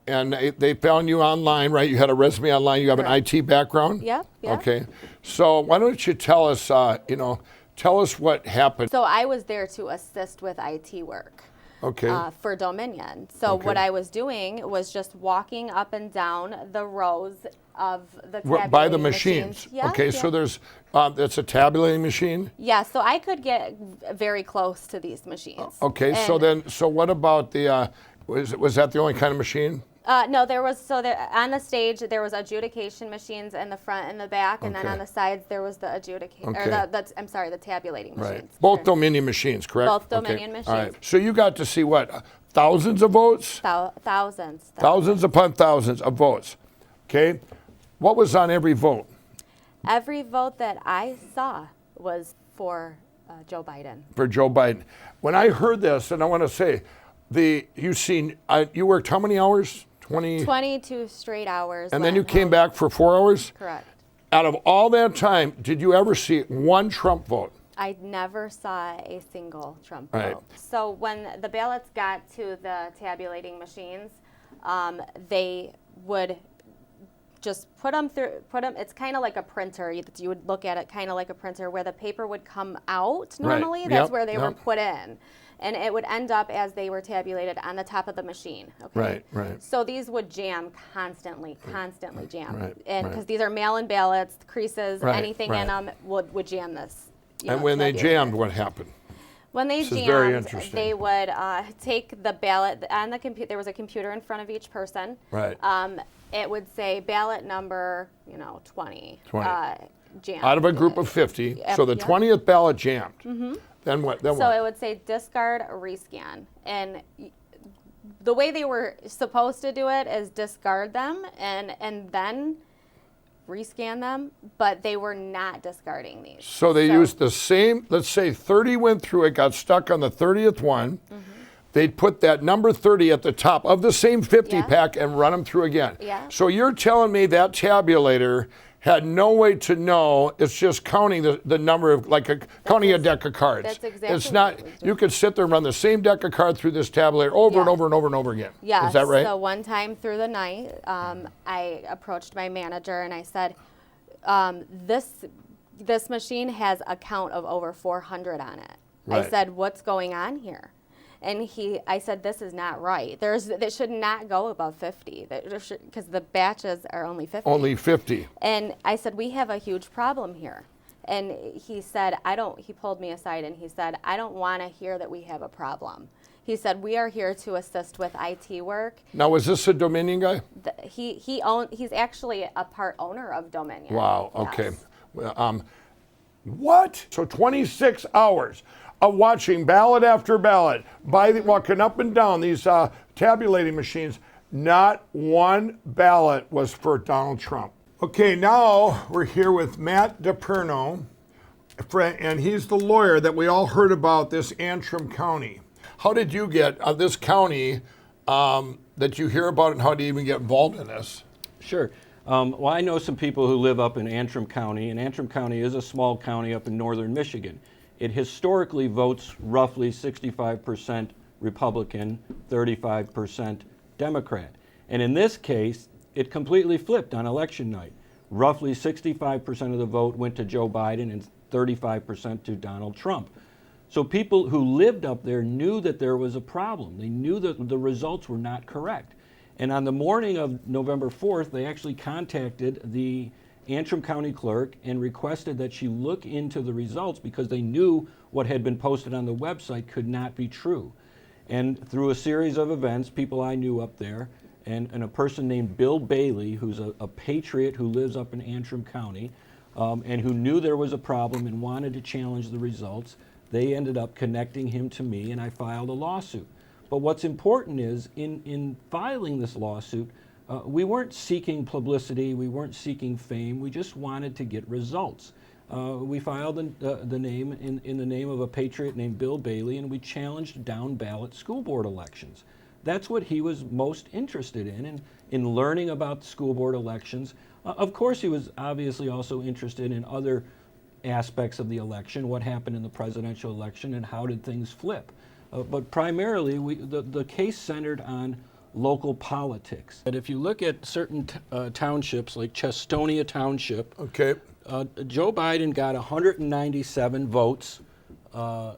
And they found you online, right? You had a resume online. You have an Correct. IT background. Yep, yeah. Okay. So why don't you tell us, tell us what happened? So I was there to assist with IT work. Okay. For Dominion. So what Okay. I was doing was just walking up and down the rows of the By the tabulating machines. Yeah, Okay. yeah. So there's it's a tabulating machine. Yeah, so I could get very close to these machines. Okay. And, So what about the? Was that the only kind of machine? No, there was on the stage there was adjudication machines in the front and the back, and then Okay. on the sides there was the adjudication Okay. or the tabulating Right. machines. Both Sure. Dominion machines, correct? Both Okay. Dominion All right. machines. So you got to see what? Thousands of votes? Thousands. Thousands upon thousands of votes. Okay. What was on every vote? Every vote that I saw was for Joe Biden. For Joe Biden. When I heard this, and I want to say, you worked how many hours? 20. 22 straight hours. And then you went came home. back for 4 hours? Correct. Out of all that time, did you ever see one Trump vote? I never saw a single Trump Right. vote. So when the ballots got to the tabulating machines, they would just put them. It's kind of like a printer. You would look at it kind of like a printer where the paper would come out normally. Right. That's Yep, where they were yep. put in. And it would end up as they were tabulated on the top of the machine. Okay? Right, right. So these would jam constantly jam. Right, And right. because these are mail-in ballots, creases, Right, anything right. in them would jam this. And when they jammed, what happened? When they This is very jammed, interesting. they would take the ballot on the computer. There was a computer in front of each person. Right. It would say ballot number, 20. 20. Jammed. Out of a group of 50. Yep, So the yep. 20th ballot jammed. Mm-hmm. Then what? Then So what? it would say discard, rescan, and the way they were supposed to do it is discard them and then rescan them, but they were not discarding these. So they used the same, let's say 30 went through it, got stuck on the 30th one. Mm-hmm. They'd put that number 30 at the top of the same 50 Yeah. pack and run them through again. Yeah. So you're telling me that tabulator had no way to know, it's just counting the number of, counting a deck of cards. that's exactly It's not, what it was you could sit there and run the same deck of cards through this tabulator over and Yeah. over and over and over again. Yes. Is that right? So one time through the night, I approached my manager and I said, this machine has a count of over 400 on it. Right. I said, what's going on here? And I said, this is not right. That should not go above 50 because the batches are only 50. Only 50. And I said, we have a huge problem here. And he said, he pulled me aside and he said, I don't want to hear that we have a problem. He said, we are here to assist with IT work. Now, was this a Dominion guy? He's actually a part owner of Dominion. Wow, Yes. okay. Well, what? So 26 hours of watching ballot after ballot, walking up and down these tabulating machines, not one ballot was for Donald Trump. Okay, now we're here with Matt DePerno, and he's the lawyer that we all heard about, this Antrim County. How did you get this county that you hear about, and how do you even get involved in this? Sure. Well, I know some people who live up in Antrim County, and Antrim County is a small county up in northern Michigan. It historically votes roughly 65% Republican, 35% Democrat. And in this case, it completely flipped on election night. Roughly 65% of the vote went to Joe Biden and 35% to Donald Trump. So people who lived up there knew that there was a problem. They knew that the results were not correct. And on the morning of November 4th, they actually contacted the Antrim County Clerk and requested that she look into the results because they knew what had been posted on the website could not be true. And through a series of events, people I knew up there, and a person named Bill Bailey, who's a patriot who lives up in Antrim County, and who knew there was a problem and wanted to challenge the results, they ended up connecting him to me, and I filed a lawsuit. But what's important is, in filing this lawsuit, we weren't seeking publicity, we weren't seeking fame, we just wanted to get results. We filed the name in the name of a patriot named Bill Bailey, and we challenged down ballot school board elections. That's what he was most interested in learning about school board elections. Of course, he was obviously also interested in other aspects of the election, what happened in the presidential election and how did things flip. But primarily, the case centered on local politics. And if you look at certain townships, like Chestonia Township, Okay. Joe Biden got 197 votes on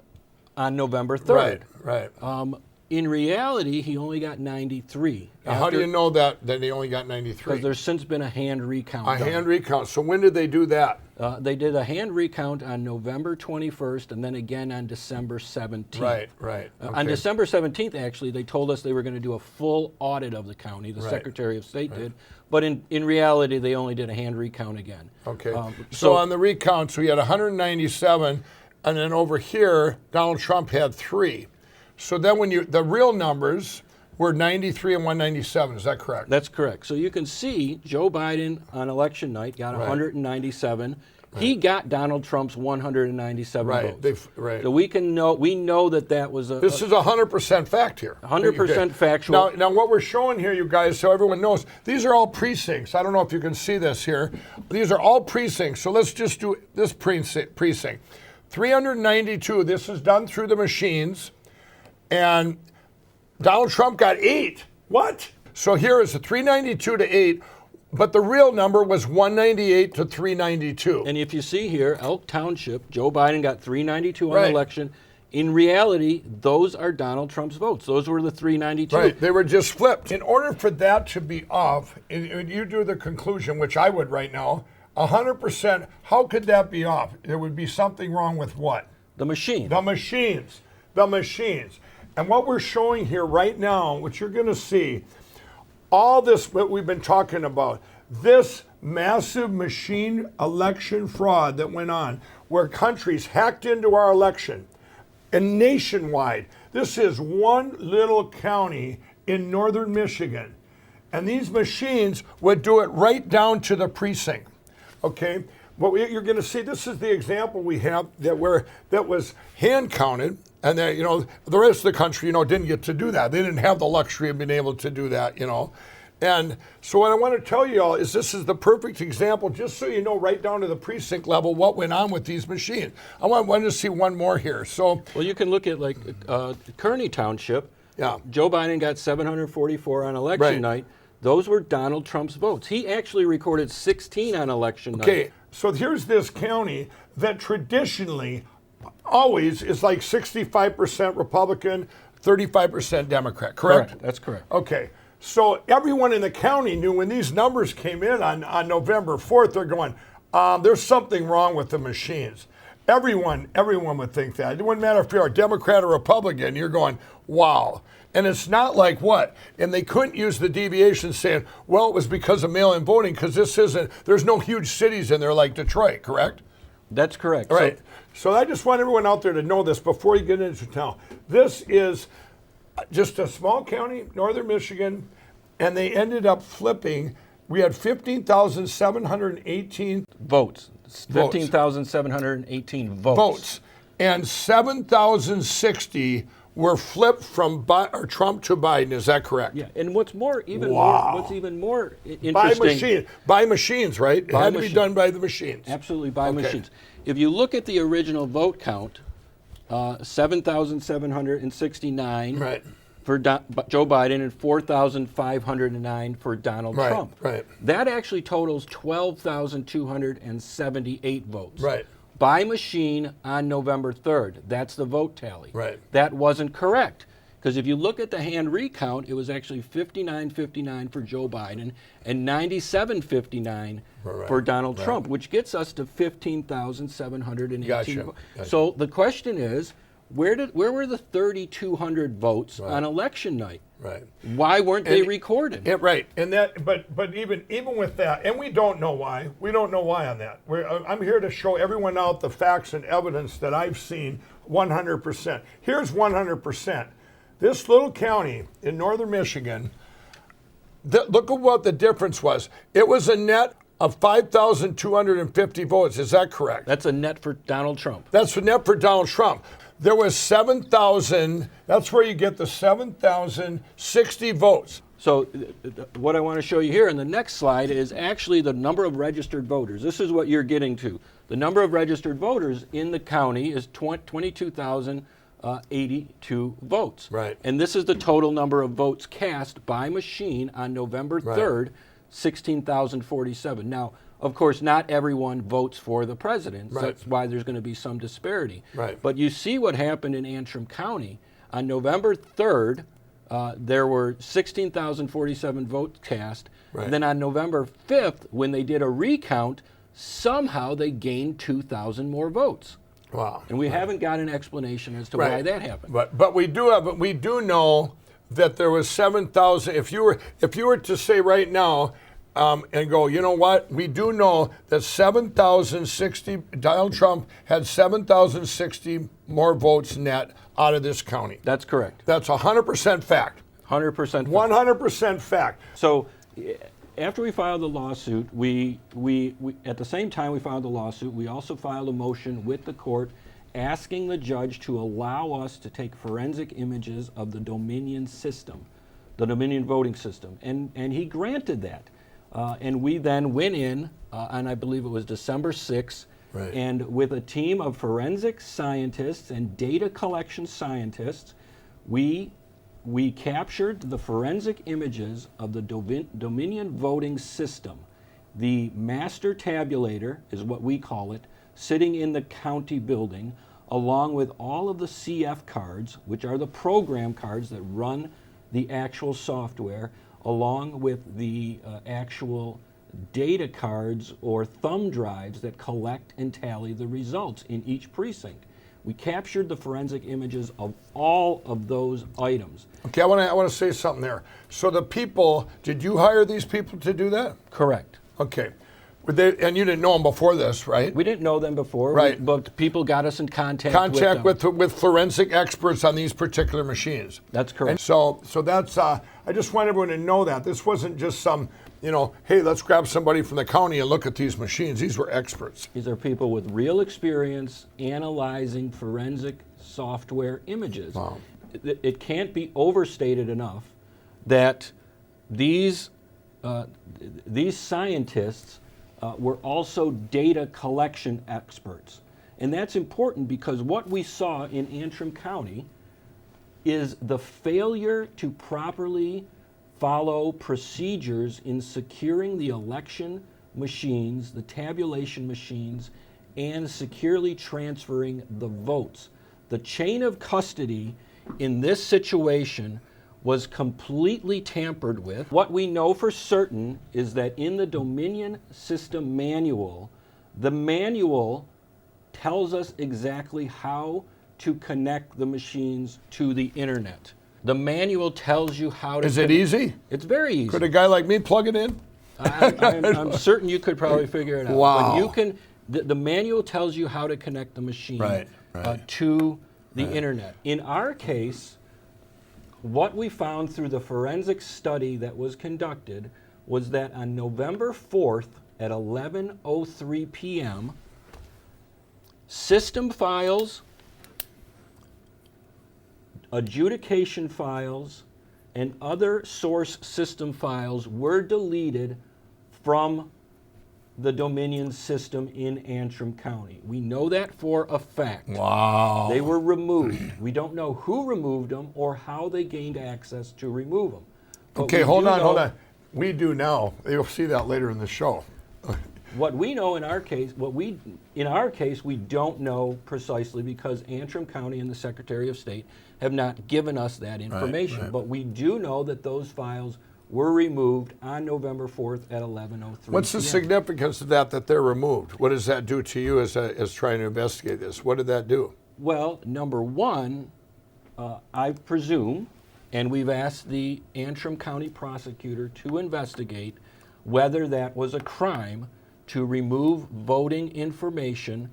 November 3rd. Right. In reality, he only got 93. Now, how do you know that he only got 93? Because there's since been a hand recount. A hand recount. So when did they do that? They did a hand recount on November 21st and then again on December 17th. Right. On Okay. December 17th, actually, they told us they were going to do a full audit of the county. The Right. Secretary of State did. But in reality, they only did a hand recount again. Okay. So on the recounts, we had 197, and then over here, Donald Trump had 3. So then the real numbers were 93 and 197. Is that correct? That's correct. So you can see Joe Biden on election night got 197. He got Donald Trump's 197 votes. Right. So we know that was a. This is 100% fact here. 100% factual. Now, what we're showing here, you guys, so everyone knows, these are all precincts. I don't know if you can see this here. These are all precincts. So let's just do this precinct. 392. This is done through the machines, and Donald Trump got 8. What? So here is a 392 to 8. But the real number was 198 to 392. And if you see here, Elk Township, Joe Biden got 392 on the Right. election. In reality, those are Donald Trump's votes. Those were the 392. Right, they were just flipped. In order for that to be off, and you do the conclusion, which I would right now, 100%, how could that be off? There would be something wrong with what? The machine. The machines. And what we're showing here right now, what you're going to see, all this, what we've been talking about, this massive machine election fraud that went on, where countries hacked into our election, and nationwide. This is one little county in northern Michigan, and these machines would do it right down to the precinct. Okay, you're going to see, this is the example we have that was hand counted. And then, the rest of the country, didn't get to do that. They didn't have the luxury of being able to do that, And so what I want to tell you all is this is the perfect example, just so you know right down to the precinct level what went on with these machines. I wanted to see one more here. So, well, you can look at Kearney Township. Yeah. Joe Biden got 744 on election night. Those were Donald Trump's votes. He actually recorded 16 on election night. Okay, so here's this county that traditionally always is like 65% Republican, 35% Democrat, correct? That's correct. Okay, so everyone in the county knew when these numbers came in on November 4th, they're going, there's something wrong with the machines. Everyone would think that. It wouldn't matter if you're a Democrat or Republican, you're going, wow. And it's not like what? And they couldn't use the deviation saying, well, it was because of mail-in voting, because there's no huge cities in there like Detroit, correct? That's correct. All right. So I just want everyone out there to know this before you get into town. This is just a small county, northern Michigan, and they ended up flipping. We had 15,718 votes. 15,718 votes. And 7,060 were flipped from Trump to Biden. Is that correct? Yeah. And what's even more interesting, by machines, right? It had to be machine. done by the machines. Absolutely, by machines. If you look at the original vote count, 7,769 for Joe Biden and 4,509 for Donald Trump. Right. That actually totals 12,278 votes. Right. By machine on November 3rd. That's the vote tally. Right. That wasn't correct. Because if you look at the hand recount, it was actually 59-59 for Joe Biden and 97-59 for Donald Trump, which gets us to 15,718. Gotcha. So the question is, where were the 3,200 votes on election night? Right. Why weren't they recorded? Right. And that, but even with that, and we don't know why. We don't know why on that. I'm here to show everyone out the facts and evidence that I've seen 100%. Here's 100%. This little county in northern Michigan, look at what the difference was. It was a net of 5,250 votes. Is that correct? That's a net for Donald Trump. That's a net for Donald Trump. there was 7,000, that's where you get the 7,060 votes. So what I want to show you here in the next slide is actually the number of registered voters. This is what you're getting to. The number of registered voters in the county is 22,082 votes. Right. And this is the total number of votes cast by machine on November 3rd, 16,047. Now, of course, not everyone votes for the president. Right. That's why there's going to be some disparity. Right. But you see what happened in Antrim County. On November 3rd, there were 16,047 votes cast. Right. Then on November 5th, when they did a recount, somehow they gained 2,000 more votes. Wow. And we haven't got an explanation as to why that happened. But we do know that there was 7,000. If you were to say right now and go, you know what? We do know that 7,060. Donald Trump had 7,060 more votes net out of this county. That's correct. That's 100% fact. 100%. 100% fact. So after we filed the lawsuit, we at the same time we filed the lawsuit, we also filed a motion with the court asking the judge to allow us to take forensic images of the Dominion system, the Dominion voting system. And he granted that. And we then went in, and I believe it was December 6th, Right. and with a team of forensic scientists and data collection scientists, we captured the forensic images of the Dominion voting system. The master tabulator is what we call it, sitting in the county building, along with all of the CF cards, which are the program cards that run the actual software, along with the actual data cards or thumb drives that collect and tally the results in each precinct. We captured the forensic images of all of those items. Okay, I want to say something there. So the people, did you hire these people to do that? Correct. Okay. And you didn't know them before this, right? We didn't know them before, Right. but people got us in contact with forensic experts on these particular machines. That's correct. And so that's, I just want everyone to know that. This wasn't just some, hey, let's grab somebody from the county and look at these machines. These were experts. These are people with real experience analyzing forensic software images. Wow. It can't be overstated enough that these scientists were also data collection experts. And that's important because what we saw in Antrim County is the failure to properly follow procedures in securing the election machines, the tabulation machines, and securely transferring the votes. The chain of custody in this situation was completely tampered with. What we know for certain is that in the Dominion System Manual, the manual tells us exactly how to connect the machines to the internet. The manual tells you how to. Is it easy? It's very easy. Could a guy like me plug it in? I'm certain you could probably figure it out. Wow. But you can. The manual tells you how to connect the machine Right. to the internet. In our case, what we found through the forensic study that was conducted was that on November 4th at 11:03 p.m., system files, adjudication files, and other source system files were deleted from the Dominion system in Antrim County. We know that for a fact. Wow. They were removed. We don't know who removed them or how they gained access to remove them. But Okay, we hold do on. know- We do now. You'll see that later in the show. What we know in our case, we don't know precisely because Antrim County and the Secretary of State have not given us that information. right. But we do know that those files were removed on November 4th at 11:03 What's the p.m. significance of that they're removed? What does that do to you as trying to investigate this? What did that do? Well, number one, I presume, and we've asked the Antrim County prosecutor to investigate whether that was a crime to remove voting information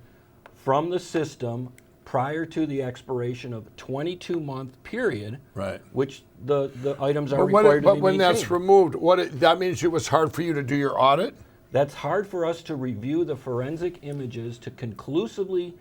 from the system prior to the expiration of a 22-month period, Right. which the items are required to But be when maintained. that's removed, that means it was hard for you to do your audit? That's hard for us to review the forensic images to conclusively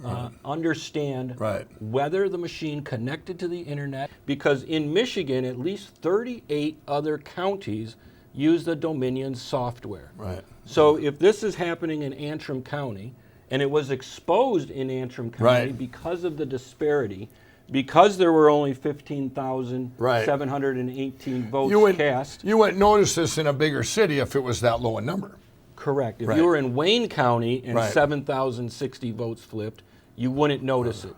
understand Right. whether the machine connected to the internet, because in Michigan, at least 38 other counties use the Dominion software. Right. So if this is happening in Antrim County, and it was exposed in Antrim County Right. because of the disparity, because there were only 15,718 votes cast. You wouldn't notice this in a bigger city if it was that low a number. Correct. If Right. you were in Wayne County and Right. 7,060 votes flipped, you wouldn't notice it.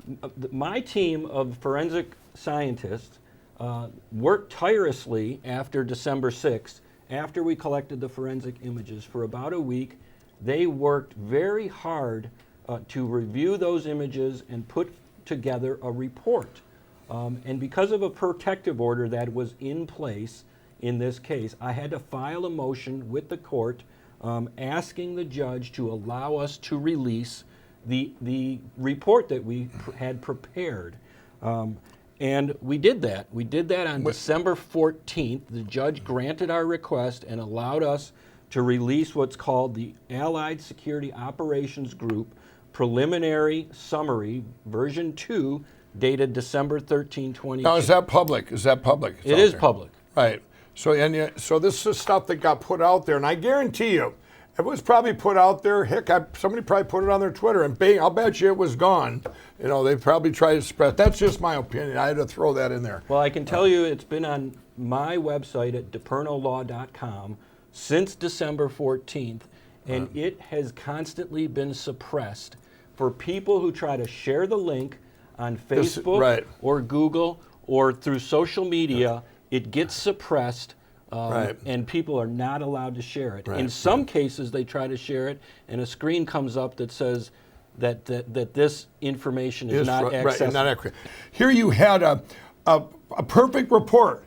My team of forensic scientists worked tirelessly after December 6th, after we collected the forensic images for about a week. They worked very hard to review those images and put together a report. And because of a protective order that was in place in this case, I had to file a motion with the court asking the judge to allow us to release the report that we had prepared. And we did that. We did that on December 14th. The judge granted our request and allowed us to release what's called the Allied Security Operations Group Preliminary Summary, version 2, dated December 13, 2022. Now, is that public? Is that public? It's It out is there. public. Right. So this is stuff that got put out there, and I guarantee you, it was probably put out there. Heck, somebody probably put it on their Twitter, and bang, I'll bet you it was gone. You know, they probably tried to spread. That's just my opinion. I had to throw that in there. Well, I can tell you it's been on my website at depernolaw.com since December 14th, and it has constantly been suppressed for people who try to share the link on Facebook right. or Google or through social media. It gets suppressed, Right. and people are not allowed to share it. Right. In some cases, they try to share it, and a screen comes up that says that this information is not accessible. Right, not accurate. Here you had a perfect report.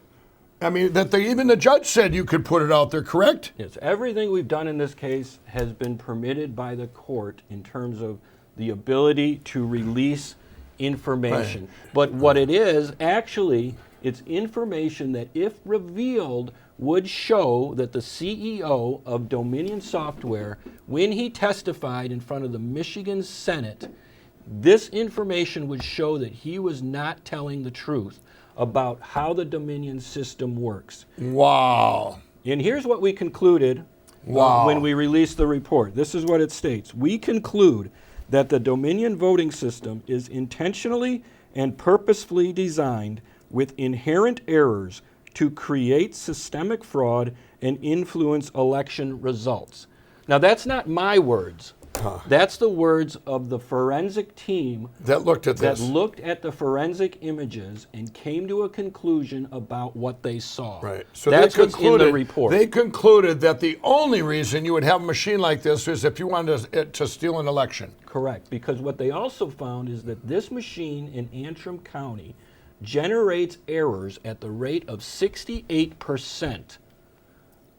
I mean, even the judge said you could put it out there, correct? Yes, everything we've done in this case has been permitted by the court in terms of the ability to release information. Right. But what it is, actually, it's information that, if revealed, would show that the CEO of Dominion Software, when he testified in front of the Michigan Senate, this information would show that he was not telling the truth about how the Dominion system works. Wow. And here's what we concluded Wow. when we released the report. This is what it states. We conclude that the Dominion voting system is intentionally and purposefully designed with inherent errors to create systemic fraud and influence election results. Now, that's not my words. That's the words of the forensic team That looked at that this. looked at the forensic images and came to a conclusion about what they saw. Right. So that's they what's in the report. They concluded that the only reason you would have a machine like this is if you wanted to steal an election. Correct, because what they also found is that this machine in Antrim County generates errors at the rate of 68%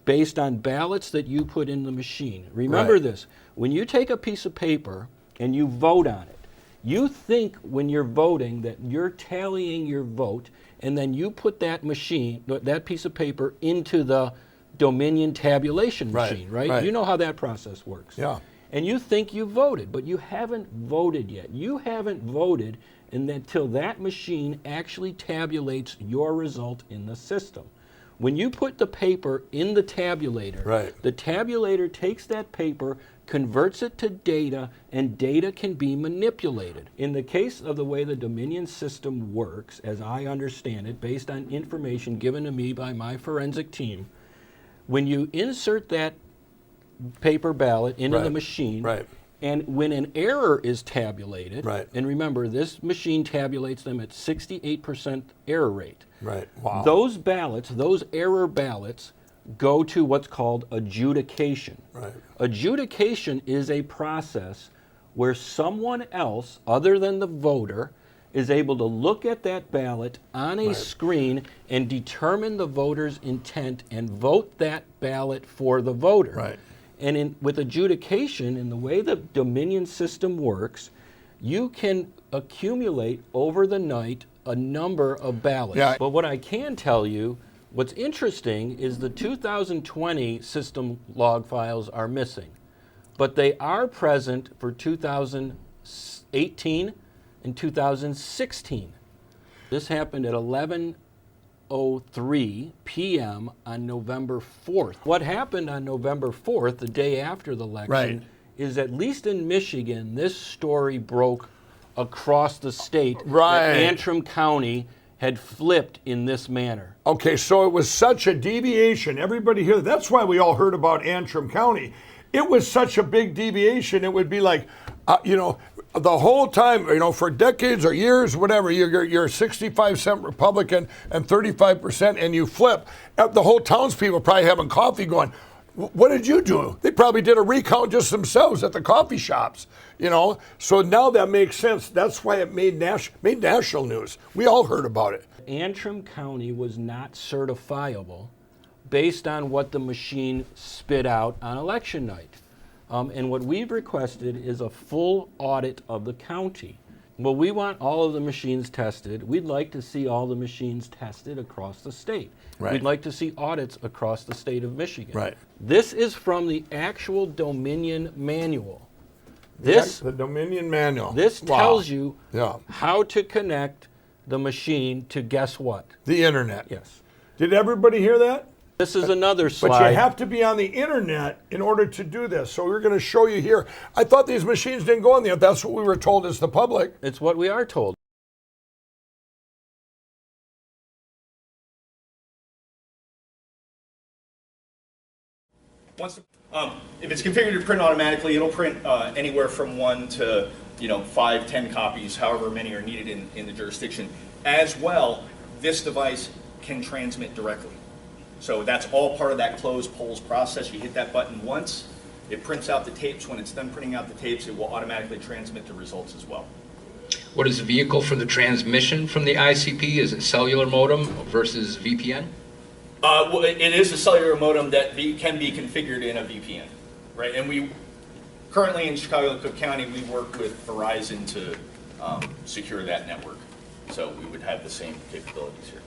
based on ballots that you put in the machine. Remember Right. this, when you take a piece of paper and you vote on it, you think when you're voting that you're tallying your vote, and then you put that piece of paper into the Dominion tabulation Right, machine, right? right. You know how that process works. Yeah. And you think you voted, but you haven't voted yet. You haven't voted until that machine actually tabulates your result in the system. When you put the paper in the tabulator, Right. the tabulator takes that paper, converts it to data, and data can be manipulated. In the case of the way the Dominion system works, as I understand it, based on information given to me by my forensic team, when you insert that paper ballot into the Right. machine, Right. and when an error is tabulated, Right. and remember, this machine tabulates them at 68% error rate. Right. Wow. Those ballots, those error ballots, go to what's called adjudication. Right. Adjudication is a process where someone else, other than the voter, is able to look at that ballot on a screen and determine the voter's intent and vote that ballot for the voter. Right. And with adjudication, in the way the Dominion system works, you can accumulate over the night a number of ballots. Yeah. But what I can tell you, what's interesting is the 2020 system log files are missing. But they are present for 2019 2018 and 2016. This happened at 11:03 p.m. on November 4th. What happened on November 4th, the day after the election, Right. is at least in Michigan, this story broke across the state Right. that Antrim County had flipped in this manner. Okay, so it was such a deviation. Everybody here, that's why we all heard about Antrim County. It was such a big deviation. It would be like, the whole time, for decades or years, whatever, you're 65% Republican and 35%, and you flip. The whole townspeople probably having coffee going, what did you do? They probably did a recount just themselves at the coffee shops, So now that makes sense. That's why it made national news. We all heard about it. Antrim County was not certifiable based on what the machine spit out on election night. And what we've requested is a full audit of the county. Well, we want all of the machines tested. We'd like to see all the machines tested across the state. Right. We'd like to see audits across the state of Michigan. Right. This is from the actual Dominion manual. This The Dominion Manual. this Wow. tells you Yeah. how to connect the machine to guess what? The internet. Yes. Did everybody hear that? This is another slide. But you have to be on the internet in order to do this. So we're going to show you here. I thought these machines didn't go on there. That's what we were told as the public. It's what we are told. If it's configured to print automatically, it'll print anywhere from 1 to 5, 10 copies, however many are needed in the jurisdiction. As well, this device can transmit directly. So that's all part of that closed polls process. You hit that button once, it prints out the tapes. When it's done printing out the tapes, it will automatically transmit the results as well. What is the vehicle for the transmission from the ICP? Is it cellular modem versus VPN? Well, it is a cellular modem that can be configured in a VPN, right? And we currently in Chicago and Cook County, we work with Verizon to secure that network. So we would have the same capabilities here.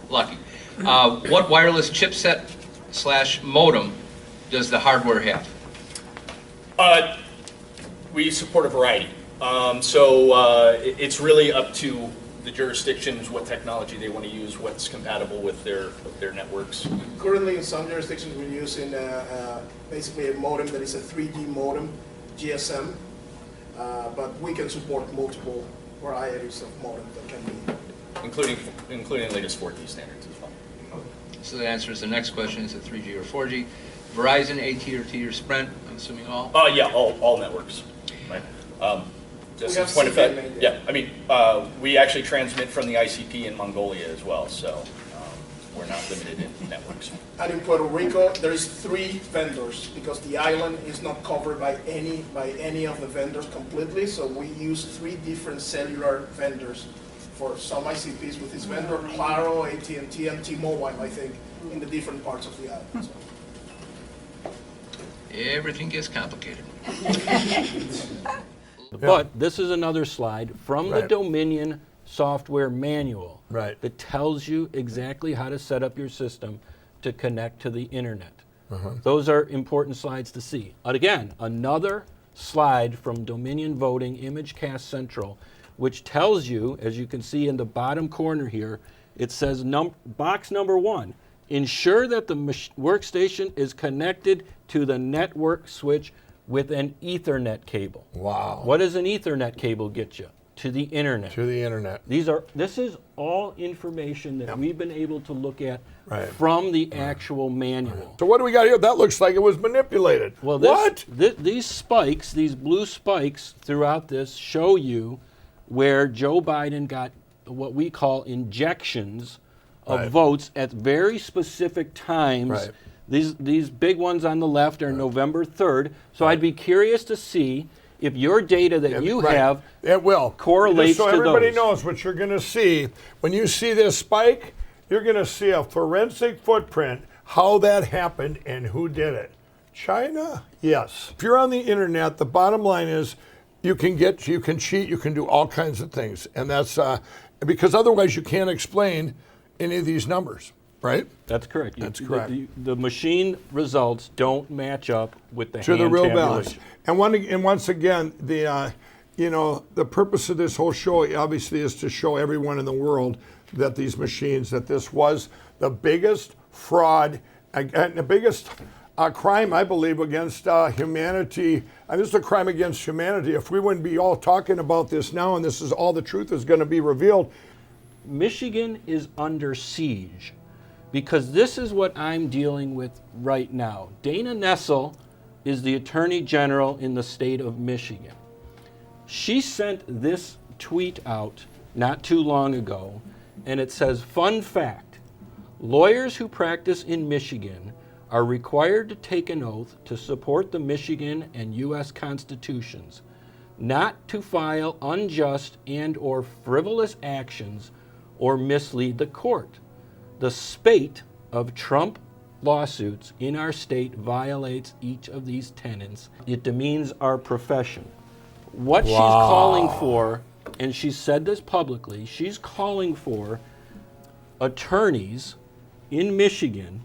Lucky. What wireless chipset / modem does the hardware have? We support a variety. So it's really up to the jurisdictions, what technology they want to use, what's compatible with their networks. Currently in some jurisdictions we're using basically a modem that is a 3G modem, GSM, but we can support multiple varieties of modems that can be. Including latest 4G standards as well. So that answers the next question. Is it 3G or 4G? Verizon, AT&T, or Sprint? I'm assuming all? Yeah, all networks, right? Just as a point of fact, yeah, I mean, we actually transmit from the ICP in Mongolia as well, so we're not limited in networks. And in Puerto Rico, there is 3 vendors because the island is not covered by any of the vendors completely. So we use 3 different cellular vendors for some ICPs with this vendor, Claro, AT&T, and T-Mobile, I think, in the different parts of the island. So. Everything gets complicated. But this is another slide from the Right. Dominion software manual Right. that tells you exactly how to set up your system to connect to the internet. Those are important slides to see. And again, another slide from Dominion Voting ImageCast Central, which tells you, as you can see in the bottom corner here, it says box number 1, ensure that the workstation is connected to the network switch with an Ethernet cable. Wow. What does an Ethernet cable get you? To the internet. To the internet. This is all information that we've been able to look at Right. from the actual manual. So what do we got here? That looks like it was manipulated. Well, what? These spikes, these blue spikes throughout this show you where Joe Biden got what we call injections of Right. votes at very specific times. Right. These big ones on the left are November 3rd. So I'd be curious to see if your data that you Right. have It will correlates Just so to everybody those. knows what you're going to see when you see this spike. You're going to see a forensic footprint, how that happened, and who did it. China, yes. If you're on the internet, the bottom line is you can cheat, you can do all kinds of things, and that's because otherwise you can't explain any of these numbers, right? That's correct. That's correct. The machine results don't match up with the To hand the real tabulation. balance. And once again, you know, the purpose of this whole show obviously is to show everyone in the world that these machines, that this was the biggest fraud and the biggest crime, I believe, against humanity. And this is a crime against humanity. If we wouldn't be all talking about this now, and this is all the truth is going to be revealed. Michigan is under siege because this is what I'm dealing with right now. Dana Nessel is the Attorney General in the state of Michigan. She sent this tweet out not too long ago, and it says, "Fun fact, lawyers who practice in Michigan are required to take an oath to support the Michigan and U.S. constitutions, not to file unjust and or frivolous actions or mislead the court. The spate of Trump lawsuits in our state violates each of these tenets. It demeans our profession." What she's calling for, and she said this publicly, she's calling for attorneys in Michigan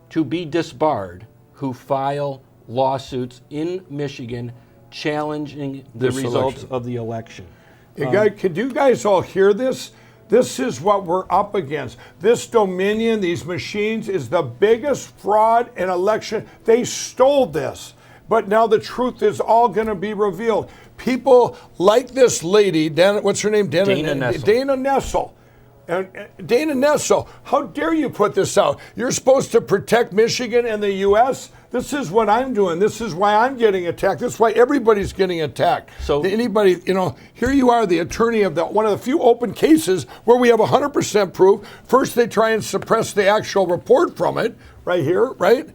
to be disbarred who file lawsuits in Michigan challenging the results of the election. Could you guys all hear this? This is what we're up against. This Dominion, these machines, is the biggest fraud in election. They stole this. But now the truth is all going to be revealed. People like this lady, what's her name? Dana Nessel. Dana Nessel. And Dana Nessel, how dare you put this out? You're supposed to protect Michigan and the U.S.? This is what I'm doing. This is why I'm getting attacked. This is why everybody's getting attacked. So anybody, you know, here you are, the attorney of one of the few open cases where we have 100% proof. First, they try and suppress the actual report from it, right here, right?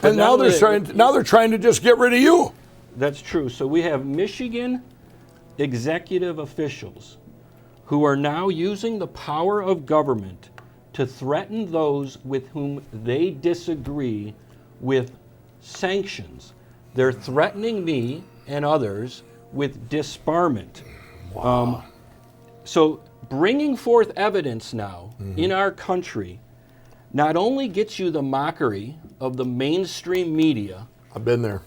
But And now they're trying to just get rid of you. That's true. So we have Michigan executive officials who are now using the power of government to threaten those with whom they disagree with sanctions. They're threatening me and others with disbarment. Wow. So bringing forth evidence now in our country not only gets you the mockery of the mainstream media, I've been there,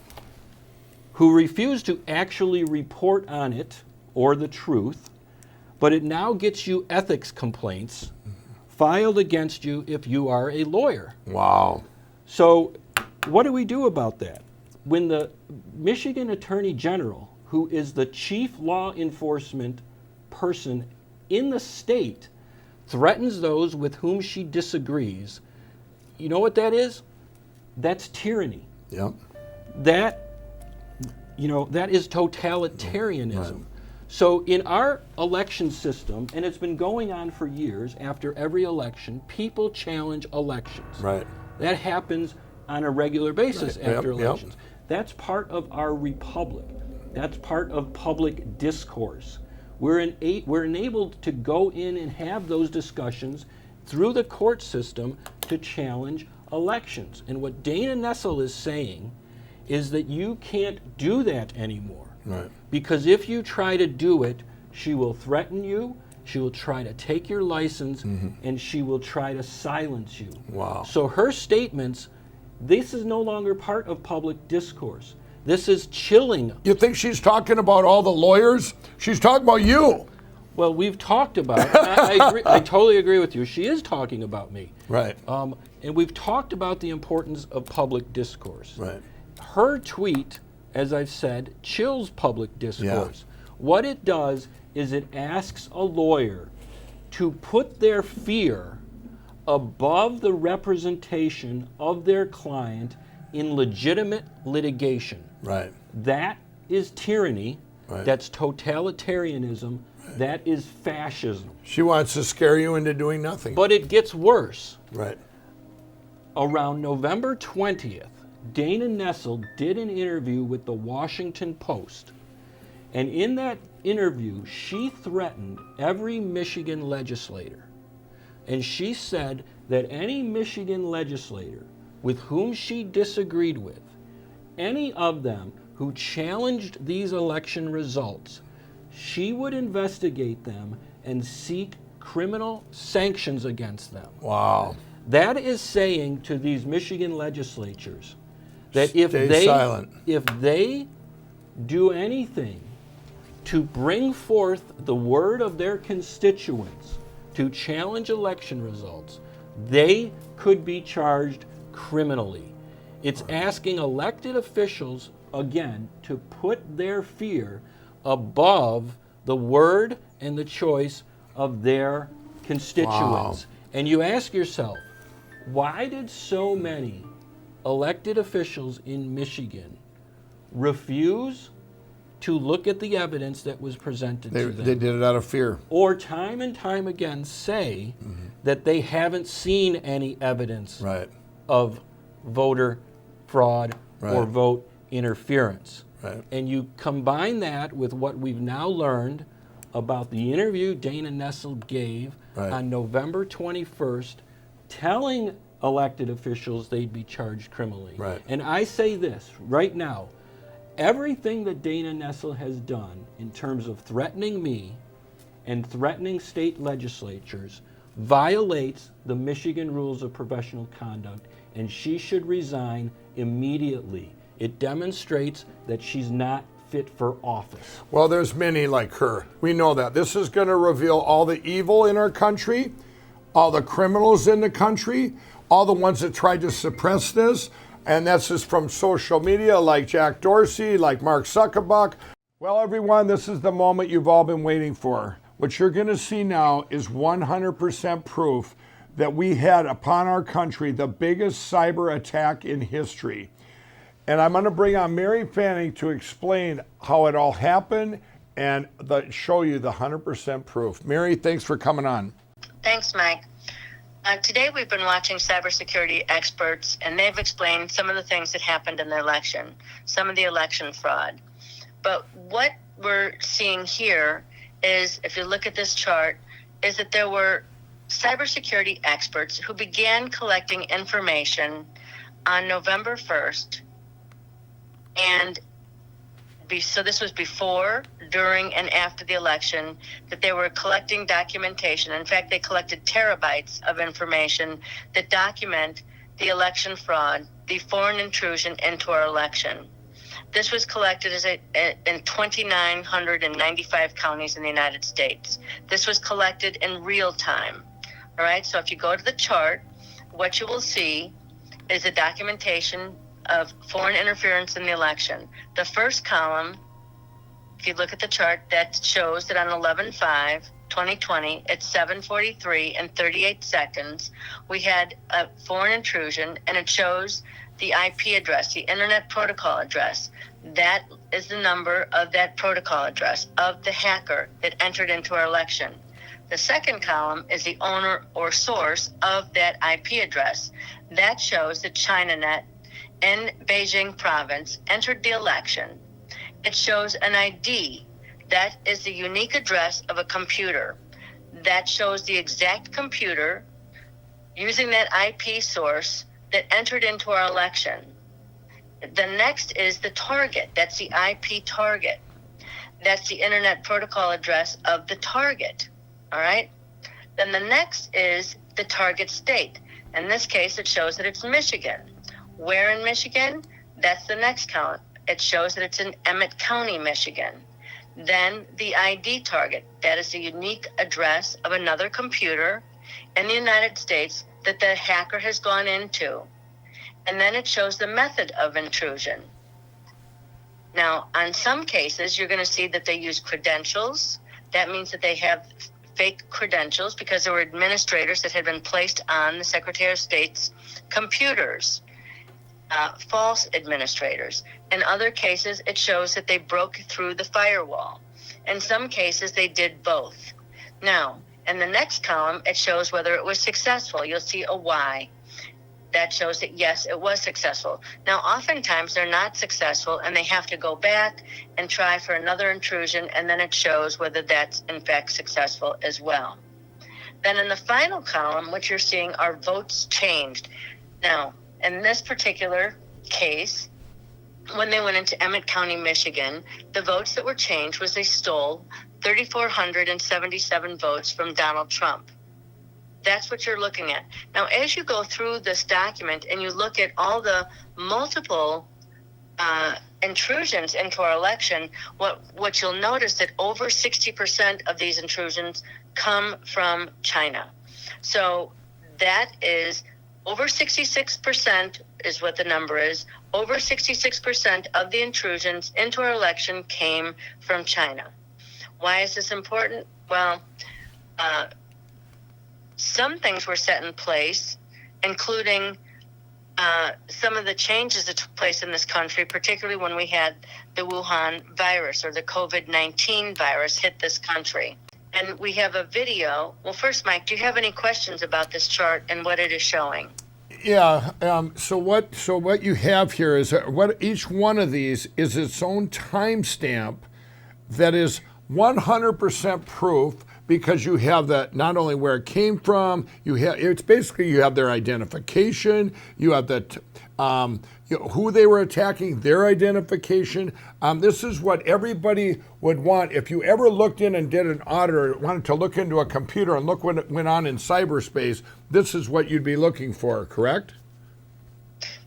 who refuse to actually report on it or the truth, but it now gets you ethics complaints filed against you if you are a lawyer. Wow. So what do we do about that? When the Michigan Attorney General, who is the chief law enforcement person in the state, threatens those with whom she disagrees, you know what that is? That's tyranny. Yep. That is totalitarianism. Right. So in our election system, and it's been going on for years, after every election, people challenge elections. Right. That happens on a regular basis after Yep. elections. That's part of our republic. That's part of public discourse. We're enabled to go in and have those discussions through the court system to challenge elections. And what Dana Nessel is saying is that you can't do that anymore. Right. Because if you try to do it, she will threaten you, she will try to take your license, and she will try to silence you. Wow. So her statements, this is no longer part of public discourse. This is chilling. You think she's talking about all the lawyers? She's talking about you. Well, we've talked about, I agree, I totally agree with you. She is talking about me. Right. And we've talked about the importance of public discourse. Right. Her tweet, as I've said, chills public discourse. Yeah. What it does is it asks a lawyer to put their fear above the representation of their client in legitimate litigation. Right. That is tyranny. Right. That's totalitarianism. Right. That is fascism. She wants to scare you into doing nothing. But it gets worse. Right. Around November 20th, Dana Nessel did an interview with the Washington Post. And in that interview, she threatened every Michigan legislator. And she said that any Michigan legislator with whom she disagreed with, any of them who challenged these election results, she would investigate them and seek criminal sanctions against them. Wow. That is saying to these Michigan legislatures that if Stay they silent. if they do anything to bring forth the word of their constituents to challenge election results, they could be charged criminally. It's asking elected officials, again, to put their fear above the word and the choice of their constituents. Wow. And you ask yourself, why did so many elected officials in Michigan refuse to look at the evidence that was presented to them? They did it out of fear. Or time and time again say that they haven't seen any evidence Right. of voter fraud or Right. vote interference. Right. And you combine that with what we've now learned about the interview Dana Nessel gave Right. on November 21st, telling elected officials they'd be charged criminally. Right. And I say this right now, everything that Dana Nessel has done in terms of threatening me and threatening state legislatures violates the Michigan rules of professional conduct, and she should resign immediately. It demonstrates that she's not fit for office. Well, there's many like her. We know that. This is going to reveal all the evil in our country, all the criminals in the country, all the ones that tried to suppress this. And that's just from social media like Jack Dorsey, like Mark Zuckerberg. Well, everyone, this is the moment you've all been waiting for. What you're going to see now is 100% proof that we had upon our country the biggest cyber attack in history. And I'm going to bring on Mary Fanning to explain how it all happened and show you the 100% proof. Mary, thanks for coming on. Thanks, Mike. Today we've been watching cybersecurity experts, and they've explained some of the things that happened in the election, some of the election fraud. But what we're seeing here is, if you look at this chart, is that there were cybersecurity experts who began collecting information on November 1st. And so this was before, during, and after the election, that they were collecting documentation. In fact, they collected terabytes of information that document the election fraud, the foreign intrusion into our election. This was collected in 2,995 counties in the United States. This was collected in real time. All right, so if you go to the chart, what you will see is a documentation of foreign interference in the election. The first column, if you look at the chart, that shows that on 11/5/2020 at 7:43 and 38 seconds, we had a foreign intrusion, and it shows the IP address, the Internet Protocol address. That is the number of that protocol address of the hacker that entered into our election. The second column is the owner or source of that IP address. That shows that ChinaNet in Beijing province entered the election. It shows an ID. That is the unique address of a computer. That shows the exact computer using that IP source that entered into our election. The next is the target. That's the IP target. That's the Internet Protocol address of the target. All right? Then the next is the target state. In this case, it shows that it's Michigan. Where in Michigan? That's the next column. It shows that it's in Emmett County, Michigan. Then the ID target. That is the unique address of another computer in the United States that the hacker has gone into. And then it shows the method of intrusion. Now, on some cases, you're going to see that they use credentials. That means that they have fake credentials because there were administrators that had been placed on the Secretary of State's computers. False administrators. In other cases, it shows that they broke through the firewall. In some cases, they did both. Now, in the next column, it shows whether it was successful. You'll see a Y. That shows that, yes, it was successful. Now, oftentimes, they're not successful, and they have to go back and try for another intrusion, and then it shows whether that's, in fact, successful as well. Then in the final column, what you're seeing are votes changed. Now, in this particular case, when they went into Emmett County, Michigan, the votes that were changed was they stole 3,477 votes from Donald Trump. That's what you're looking at. Now, as you go through this document and you look at all the multiple intrusions into our election, what you'll notice that over 60% of these intrusions come from China. So that is over 66% is what the number is. Over 66% of the intrusions into our election came from China. Why is this important? Well, some things were set in place, including some of the changes that took place in this country, particularly when we had the Wuhan virus or the COVID-19 virus hit this country. And we have a video. Well, first, Mike, do you have any questions about this chart and what it is showing? Yeah. So what you have here is what each one of these is its own timestamp that is 100% proof, because you have that not only where it came from, you have you have their identification, you have who they were attacking, their identification. This is what everybody would want. If you ever looked in and did an audit or wanted to look into a computer and look what went on in cyberspace, this is what you'd be looking for, correct?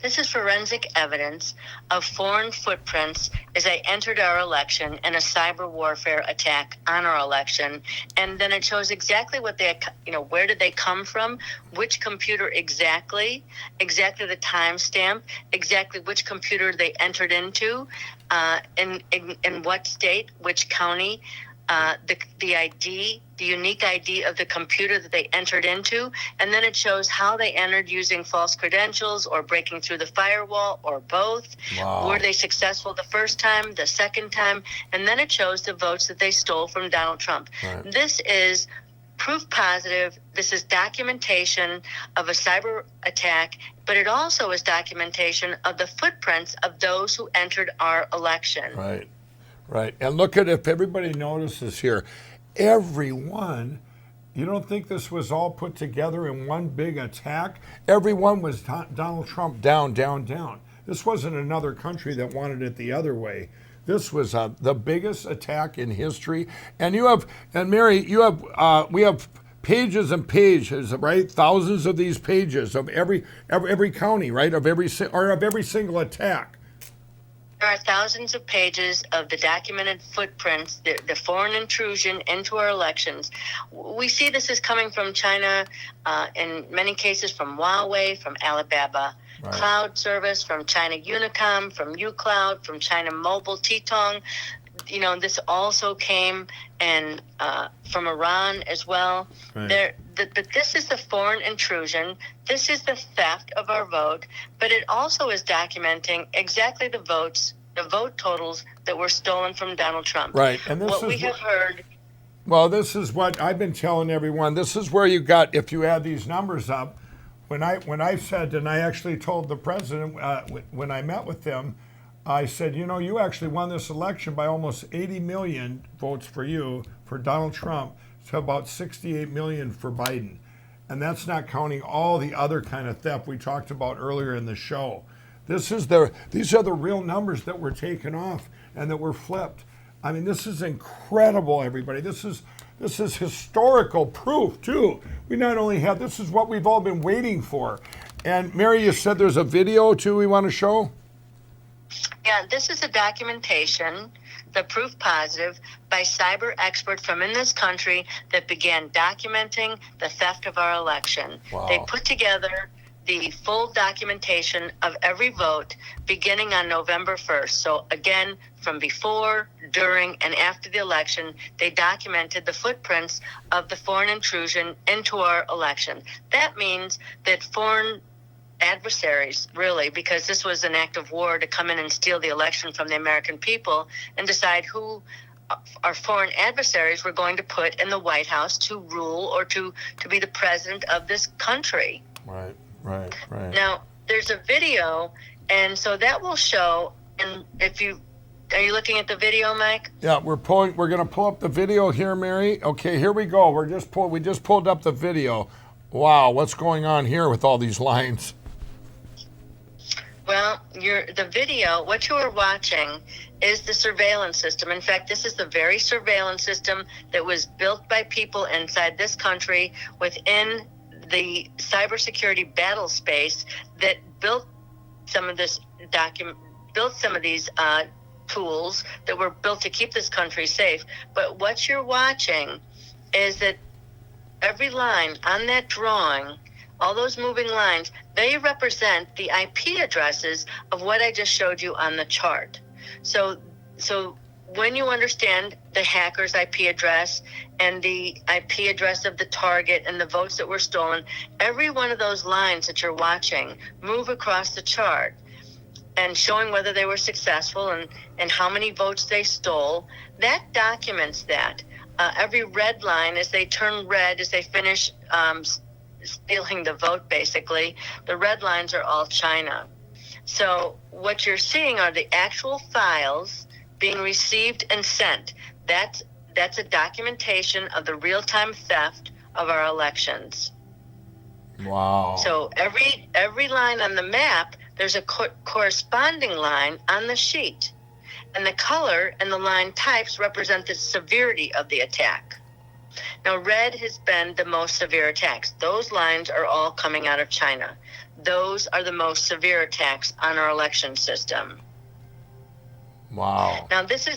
This is forensic evidence of foreign footprints as they entered our election in a cyber warfare attack on our election. And then it shows exactly what they, where did they come from, which computer exactly the timestamp, exactly which computer they entered into, in what state, which county, the ID, the unique ID of the computer that they entered into, and then it shows how they entered using false credentials or breaking through the firewall or both. Wow. Were they successful the first time, the second time, and then it shows the votes that they stole from Donald Trump. Right. This is proof positive. This is documentation of a cyber attack, but it also is documentation of the footprints of those who entered our election. Right. Right. And look at, if everybody notices here, everyone, you don't think this was all put together in one big attack? Everyone was Donald Trump down, down, down. This wasn't another country that wanted it the other way. This was the biggest attack in history. And Mary, we have pages and pages, right? Thousands of these pages of every county, right? Of every single attack. There are thousands of pages of the documented footprints, the foreign intrusion into our elections. We see this is coming from China, in many cases from Huawei, from Alibaba Right. Cloud Service, from China Unicom, from uCloud, from China Mobile, Titong. This also came from Iran as well. Right. But this is the foreign intrusion. This is the theft of our vote. But it also is documenting exactly the vote totals that were stolen from Donald Trump. Right. And what we have heard. Well, this is what I've been telling everyone. This is where you got, if you add these numbers up, when I said, and I actually told the president when I met with them, I said, you actually won this election by almost 80 million votes for you, for Donald Trump, to about 68 million for Biden. And that's not counting all the other kind of theft we talked about earlier in the show. These are the real numbers that were taken off and that were flipped. I mean, this is incredible, everybody. This is historical proof, too. We not only have, this is what we've all been waiting for. And Mary, you said there's a video, too, we want to show? Yeah, this is a documentation, the proof positive, by cyber experts from in this country that began documenting the theft of our election. Wow. They put together the full documentation of every vote beginning on November 1st. So again, from before, during, and after the election, they documented the footprints of the foreign intrusion into our election. That means that foreign adversaries, really, because this was an act of war to come in and steal the election from the American people and decide who our foreign adversaries were going to put in the White House to rule or to be the president of this country. Right. Now, there's a video, and so that will show, and are you looking at the video, Mike? Yeah, we're going to pull up the video here, Mary. Okay, here we go. We just pulled up the video. Wow, what's going on here with all these lines? Well, the video, what you are watching is the surveillance system. In fact, this is the very surveillance system that was built by people inside this country within the cybersecurity battle space that built some of this built some of these tools that were built to keep this country safe. But what you're watching is that every line on that drawing, all those moving lines, they represent the IP addresses of what I just showed you on the chart. So when you understand the hacker's IP address and the IP address of the target and the votes that were stolen, every one of those lines that you're watching move across the chart and showing whether they were successful and how many votes they stole, that documents that. Every red line, as they turn red, as they finish stealing the vote, basically, the red lines are all China. So what you're seeing are the actual files being received and sent. That's a documentation of the real-time theft of our elections. Wow. So every line on the map, there's a corresponding line on the sheet. And the color and the line types represent the severity of the attack. Now, red has been the most severe attacks. Those lines are all coming out of China. Those are the most severe attacks on our election system. Wow. Now, this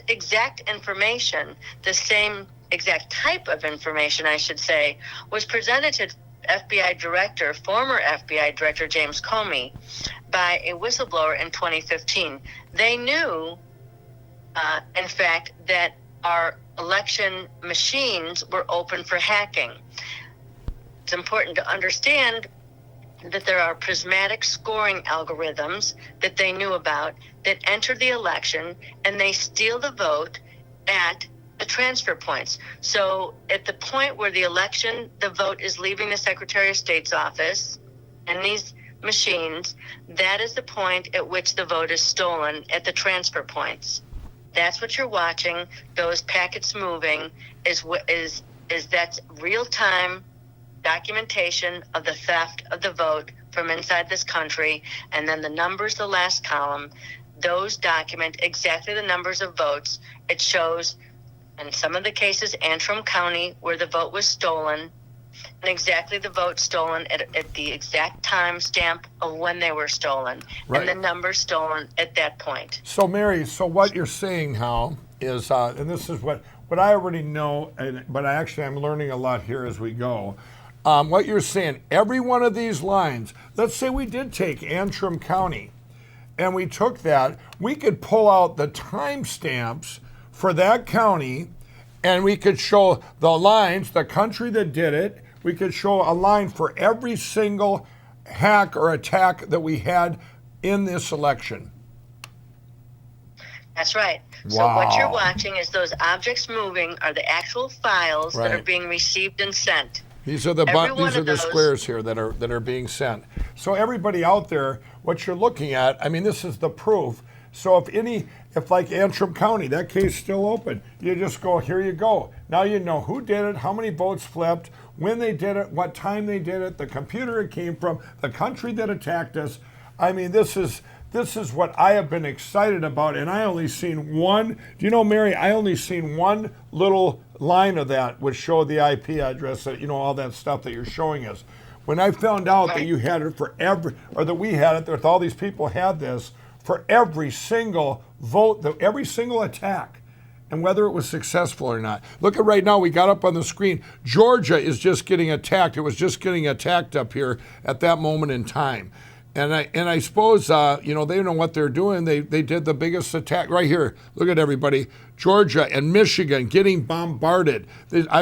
exact information, the same exact type of information, I should say, was presented to former FBI Director James Comey by a whistleblower in 2015. They knew, in fact, that our election machines were open for hacking. It's important to understand that there are prismatic scoring algorithms that they knew about that enter the election and they steal the vote at the transfer points. So at the point where the vote is leaving the Secretary of State's office and these machines, that is the point at which the vote is stolen at the transfer points. That's what you're watching. Those packets moving is that's real-time documentation of the theft of the vote from inside this country. And then the numbers, the last column, those document exactly the numbers of votes. It shows, in some of the cases, Antrim County, where the vote was stolen, and exactly the vote stolen at the exact time stamp of when they were stolen, right, and the numbers stolen at that point. So, Mary, what you're saying now is, and this is what I already know, but I'm learning a lot here as we go. What you're saying, every one of these lines, let's say we did take Antrim County, and we took that, we could pull out the timestamps for that county, and we could show the lines, the country that did it. We could show a line for every single hack or attack that we had in this election. That's right. Wow. So what you're watching is those objects moving are the actual files that are Right. being received and sent. These are the squares here that are being sent. So everybody out there, what you're looking at, I mean, this is the proof. So if like Antrim County, that case is still open, you just go, here you go. Now you know who did it, how many votes flipped, when they did it, what time they did it, the computer it came from, the country that attacked us. I mean, this is what I have been excited about, and I only seen one. Do you know, Mary, I only seen one little line of that which showed the IP address, that, all that stuff that you're showing us. When I found out that you had it for that we had it, that all these people had this, for every single vote, every single attack, and whether it was successful or not. Look at right now, we got up on the screen, Georgia is just getting attacked. It was just getting attacked up here at that moment in time. And I suppose, they know what they're doing. They did the biggest attack right here. Look at everybody. Georgia and Michigan getting bombarded.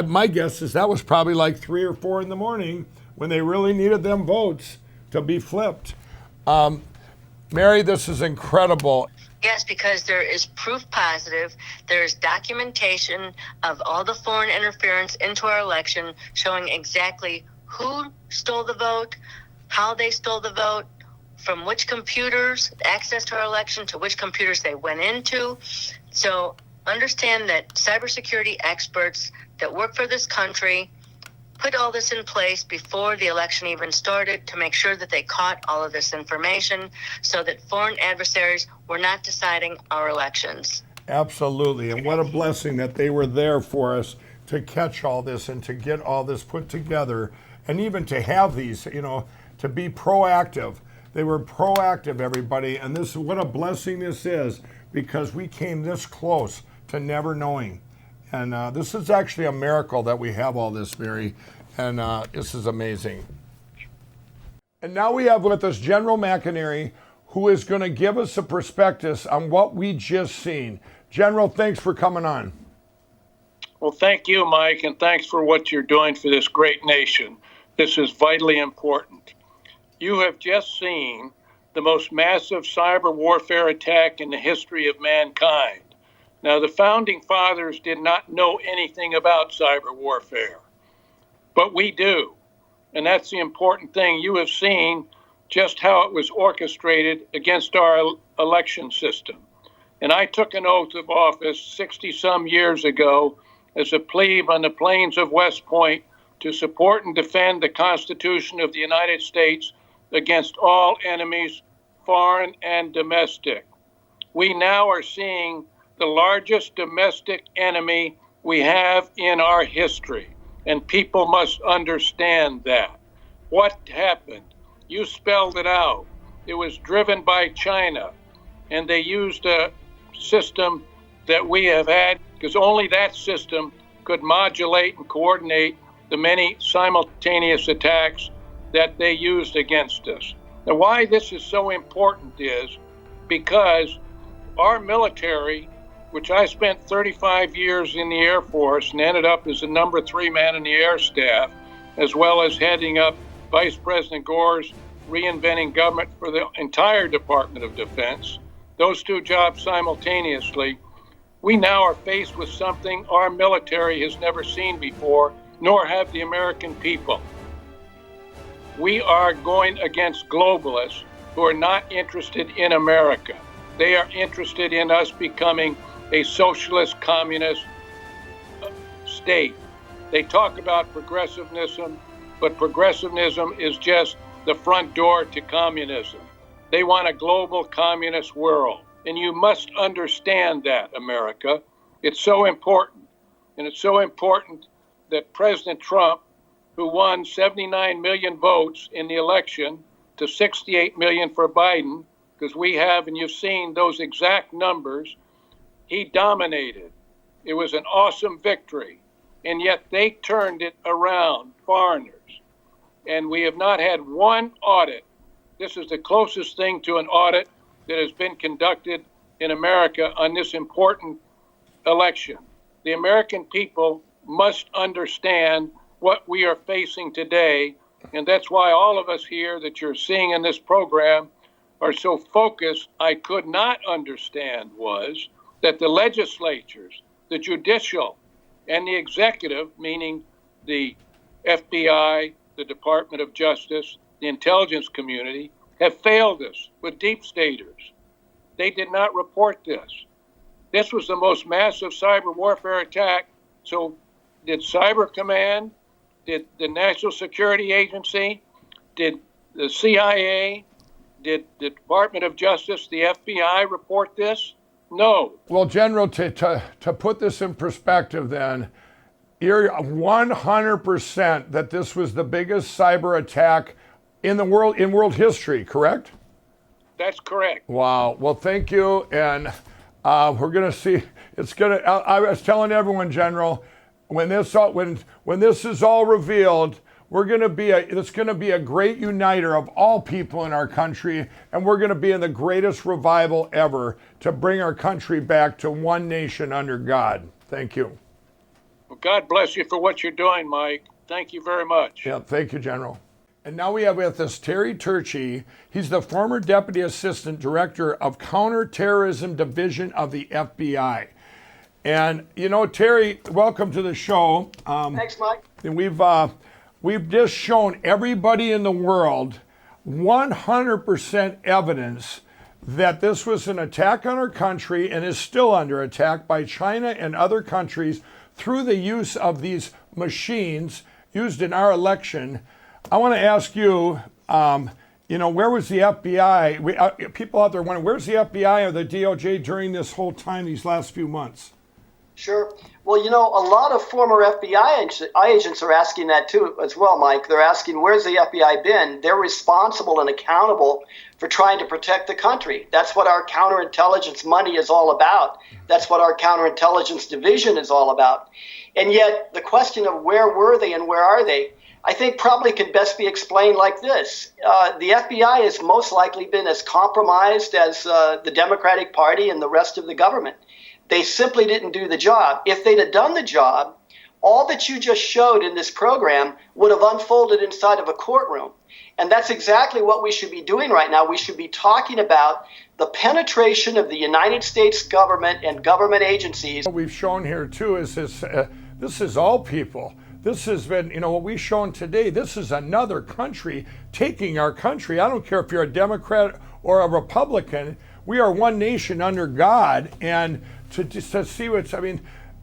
My guess is that was probably like 3 or 4 in the morning when they really needed them votes to be flipped. Mary, this is incredible. Yes, because there is proof positive. There's documentation of all the foreign interference into our election showing exactly who stole the vote, how they stole the vote, from which computers, access to our election, to which computers they went into. So understand that cybersecurity experts that work for this country put all this in place before the election even started to make sure that they caught all of this information so that foreign adversaries were not deciding our elections. Absolutely. And what a blessing that they were there for us to catch all this and to get all this put together, and even to have these, to be proactive. They were proactive, everybody, and this is what a blessing this is, because we came this close to never knowing. And this is actually a miracle that we have all this, Mary, and this is amazing. And now we have with us General McInerney, who is going to give us a prospectus on what we just seen. General, thanks for coming on. Well, thank you, Mike, and thanks for what you're doing for this great nation. This is vitally important. You have just seen the most massive cyber warfare attack in the history of mankind. Now, the founding fathers did not know anything about cyber warfare, but we do. And that's the important thing. You have seen just how it was orchestrated against our election system. And I took an oath of office 60-some years ago as a plebe on the plains of West Point to support and defend the Constitution of the United States against all enemies, foreign and domestic. We now are seeing the largest domestic enemy we have in our history, and people must understand that. What happened? You spelled it out. It was driven by China, and they used a system that we have had, because only that system could modulate and coordinate the many simultaneous attacks that they used against us. Now, why this is so important is because our military, which I spent 35 years in the Air Force and ended up as the number 3 man in the Air Staff, as well as heading up Vice President Gore's reinventing government for the entire Department of Defense, those two jobs simultaneously, we now are faced with something our military has never seen before, nor have the American people. We are going against globalists who are not interested in America. They are interested in us becoming a socialist, communist state. They talk about progressivism, but progressivism is just the front door to communism. They want a global communist world. And you must understand that, America. It's so important. And it's so important that President Trump, who won 79 million votes in the election to 68 million for Biden, because we have, and you've seen those exact numbers, he dominated. It was an awesome victory. And yet they turned it around, foreigners. And we have not had one audit. This is the closest thing to an audit that has been conducted in America on this important election. The American people must understand what we are facing today, and that's why all of us here that you're seeing in this program are so focused. I could not understand was that the legislatures, the judicial, and the executive, meaning the FBI, the Department of Justice, the intelligence community, have failed us with deep staters. They did not report this. This was the most massive cyber warfare attack. So did Cyber Command, did the National Security Agency, did the CIA, did the Department of Justice, the FBI report this? No. Well, General, to put this in perspective then, you're 100% that this was the biggest cyber attack in the world, in world history, correct? That's correct. Wow. Well, thank you. And we're going to see, I was telling everyone, General, when this is all revealed, it's going to be a great uniter of all people in our country, and we're going to be in the greatest revival ever to bring our country back to one nation under God. Thank you. Well, God bless you for what you're doing, Mike. Thank you very much. Yeah, thank you, General. And now we have with us Terry Turchi. He's the former Deputy Assistant Director of Counterterrorism Division of the FBI. And, you know, Terry, welcome to the show. Thanks, Mike. And we've just shown everybody in the world 100% evidence that this was an attack on our country and is still under attack by China and other countries through the use of these machines used in our election. I want to ask you, where was the FBI? People out there wondering, where's the FBI or the DOJ during this whole time, these last few months? Sure. Well, a lot of former FBI agents are asking that too as well, Mike. They're asking, where's the FBI been? They're responsible and accountable for trying to protect the country. That's what our counterintelligence money is all about. That's what our counterintelligence division is all about. And yet the question of where were they and where are they, I think probably can best be explained like this. The FBI has most likely been as compromised as the Democratic Party and the rest of the government. They simply didn't do the job. If they'd have done the job, all that you just showed in this program would have unfolded inside of a courtroom. And that's exactly what we should be doing right now. We should be talking about the penetration of the United States government and government agencies. What we've shown here too is this is all people. This has been, what we've shown today, this is another country taking our country. I don't care if you're a Democrat or a Republican, we are one nation under God. And to see what's,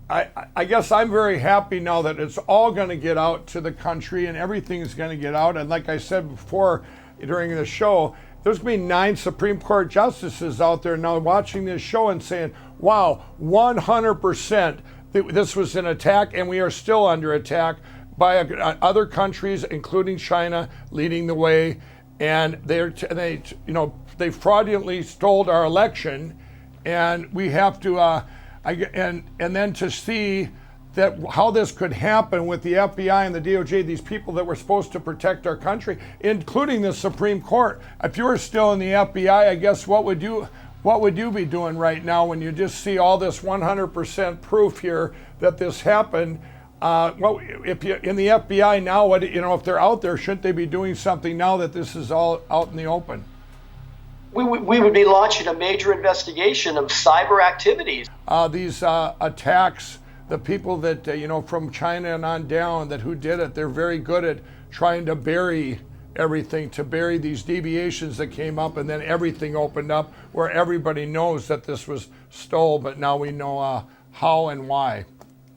I guess I'm very happy now that it's all going to get out to the country and everything's going to get out. And like I said before during the show, there's going to be 9 Supreme Court justices out there now watching this show and saying, wow, 100% this was an attack, and we are still under attack by other countries, including China, leading the way. And they fraudulently stole our election, and we have to and then to see that how this could happen with the FBI and the DOJ, these people that were supposed to protect our country, including the Supreme Court. If you were still in the FBI, I guess what would you be doing right now when you just see all this 100% proof here that this happened? If you're in the FBI now, if they're out there, shouldn't they be doing something now that this is all out in the open? We would be launching a major investigation of cyber activities. These attacks, the people that, from China and on down, who did it, they're very good at trying to bury everything, to bury these deviations that came up, and then everything opened up where everybody knows that this was stole, but now we know how and why.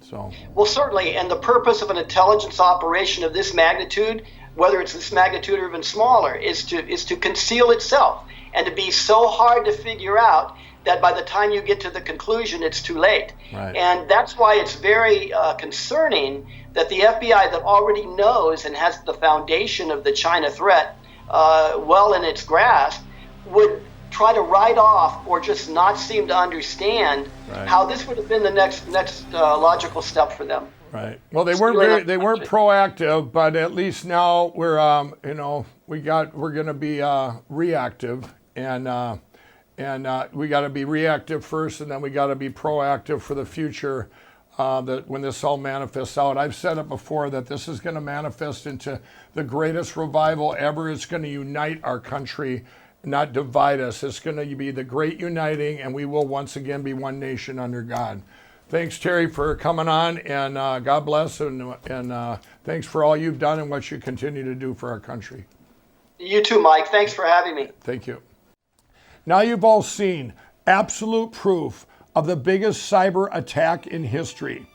So. Well, certainly, and the purpose of an intelligence operation of this magnitude, whether it's this magnitude or even smaller, is to conceal itself and to be so hard to figure out that by the time you get to the conclusion, it's too late. Right. And that's why it's very concerning that the FBI, that already knows and has the foundation of the China threat well in its grasp, would try to write off or just not seem to understand how this would have been the next logical step for them. Right. Well, they weren't proactive, but at least now we're we're going to be reactive, and we got to be reactive first, and then we got to be proactive for the future. That when this all manifests out, I've said it before that this is going to manifest into the greatest revival ever. It's going to unite our country, not divide us. It's going to be the great uniting, and we will once again be one nation under God. Thanks, Terry, for coming on, and God bless, and thanks for all you've done and what you continue to do for our country. You too, Mike. Thanks for having me. Thank you. Now you've all seen absolute proof of the biggest cyber attack in history.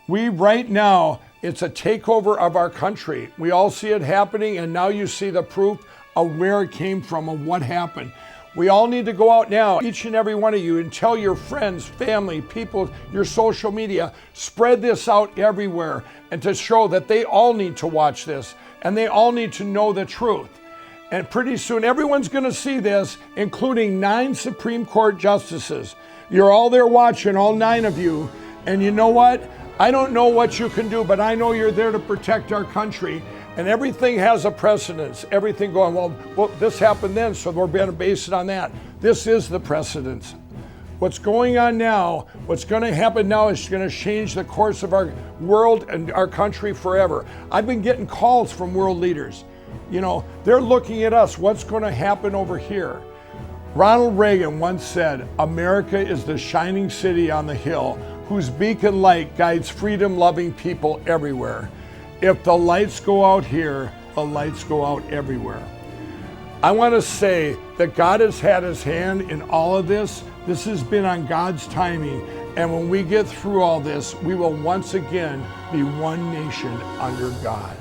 Right now, it's a takeover of our country. We all see it happening, and now you see the proof of where it came from and what happened. We all need to go out now, each and every one of you, and tell your friends, family, people, your social media, spread this out everywhere, and to show that they all need to watch this, and they all need to know the truth. And pretty soon, everyone's going to see this, including 9 Supreme Court justices. You're all there watching, all 9 of you, and you know what? I don't know what you can do, but I know you're there to protect our country. And everything has a precedence. Everything going, well, this happened then, so we're going to base it on that. This is the precedence. What's going on now, what's going to happen now is going to change the course of our world and our country forever. I've been getting calls from world leaders. They're looking at us. What's going to happen over here? Ronald Reagan once said, America is the shining city on the hill whose beacon light guides freedom-loving people everywhere. If the lights go out here, the lights go out everywhere. I want to say that God has had his hand in all of this. This has been on God's timing. And when we get through all this, we will once again be one nation under God.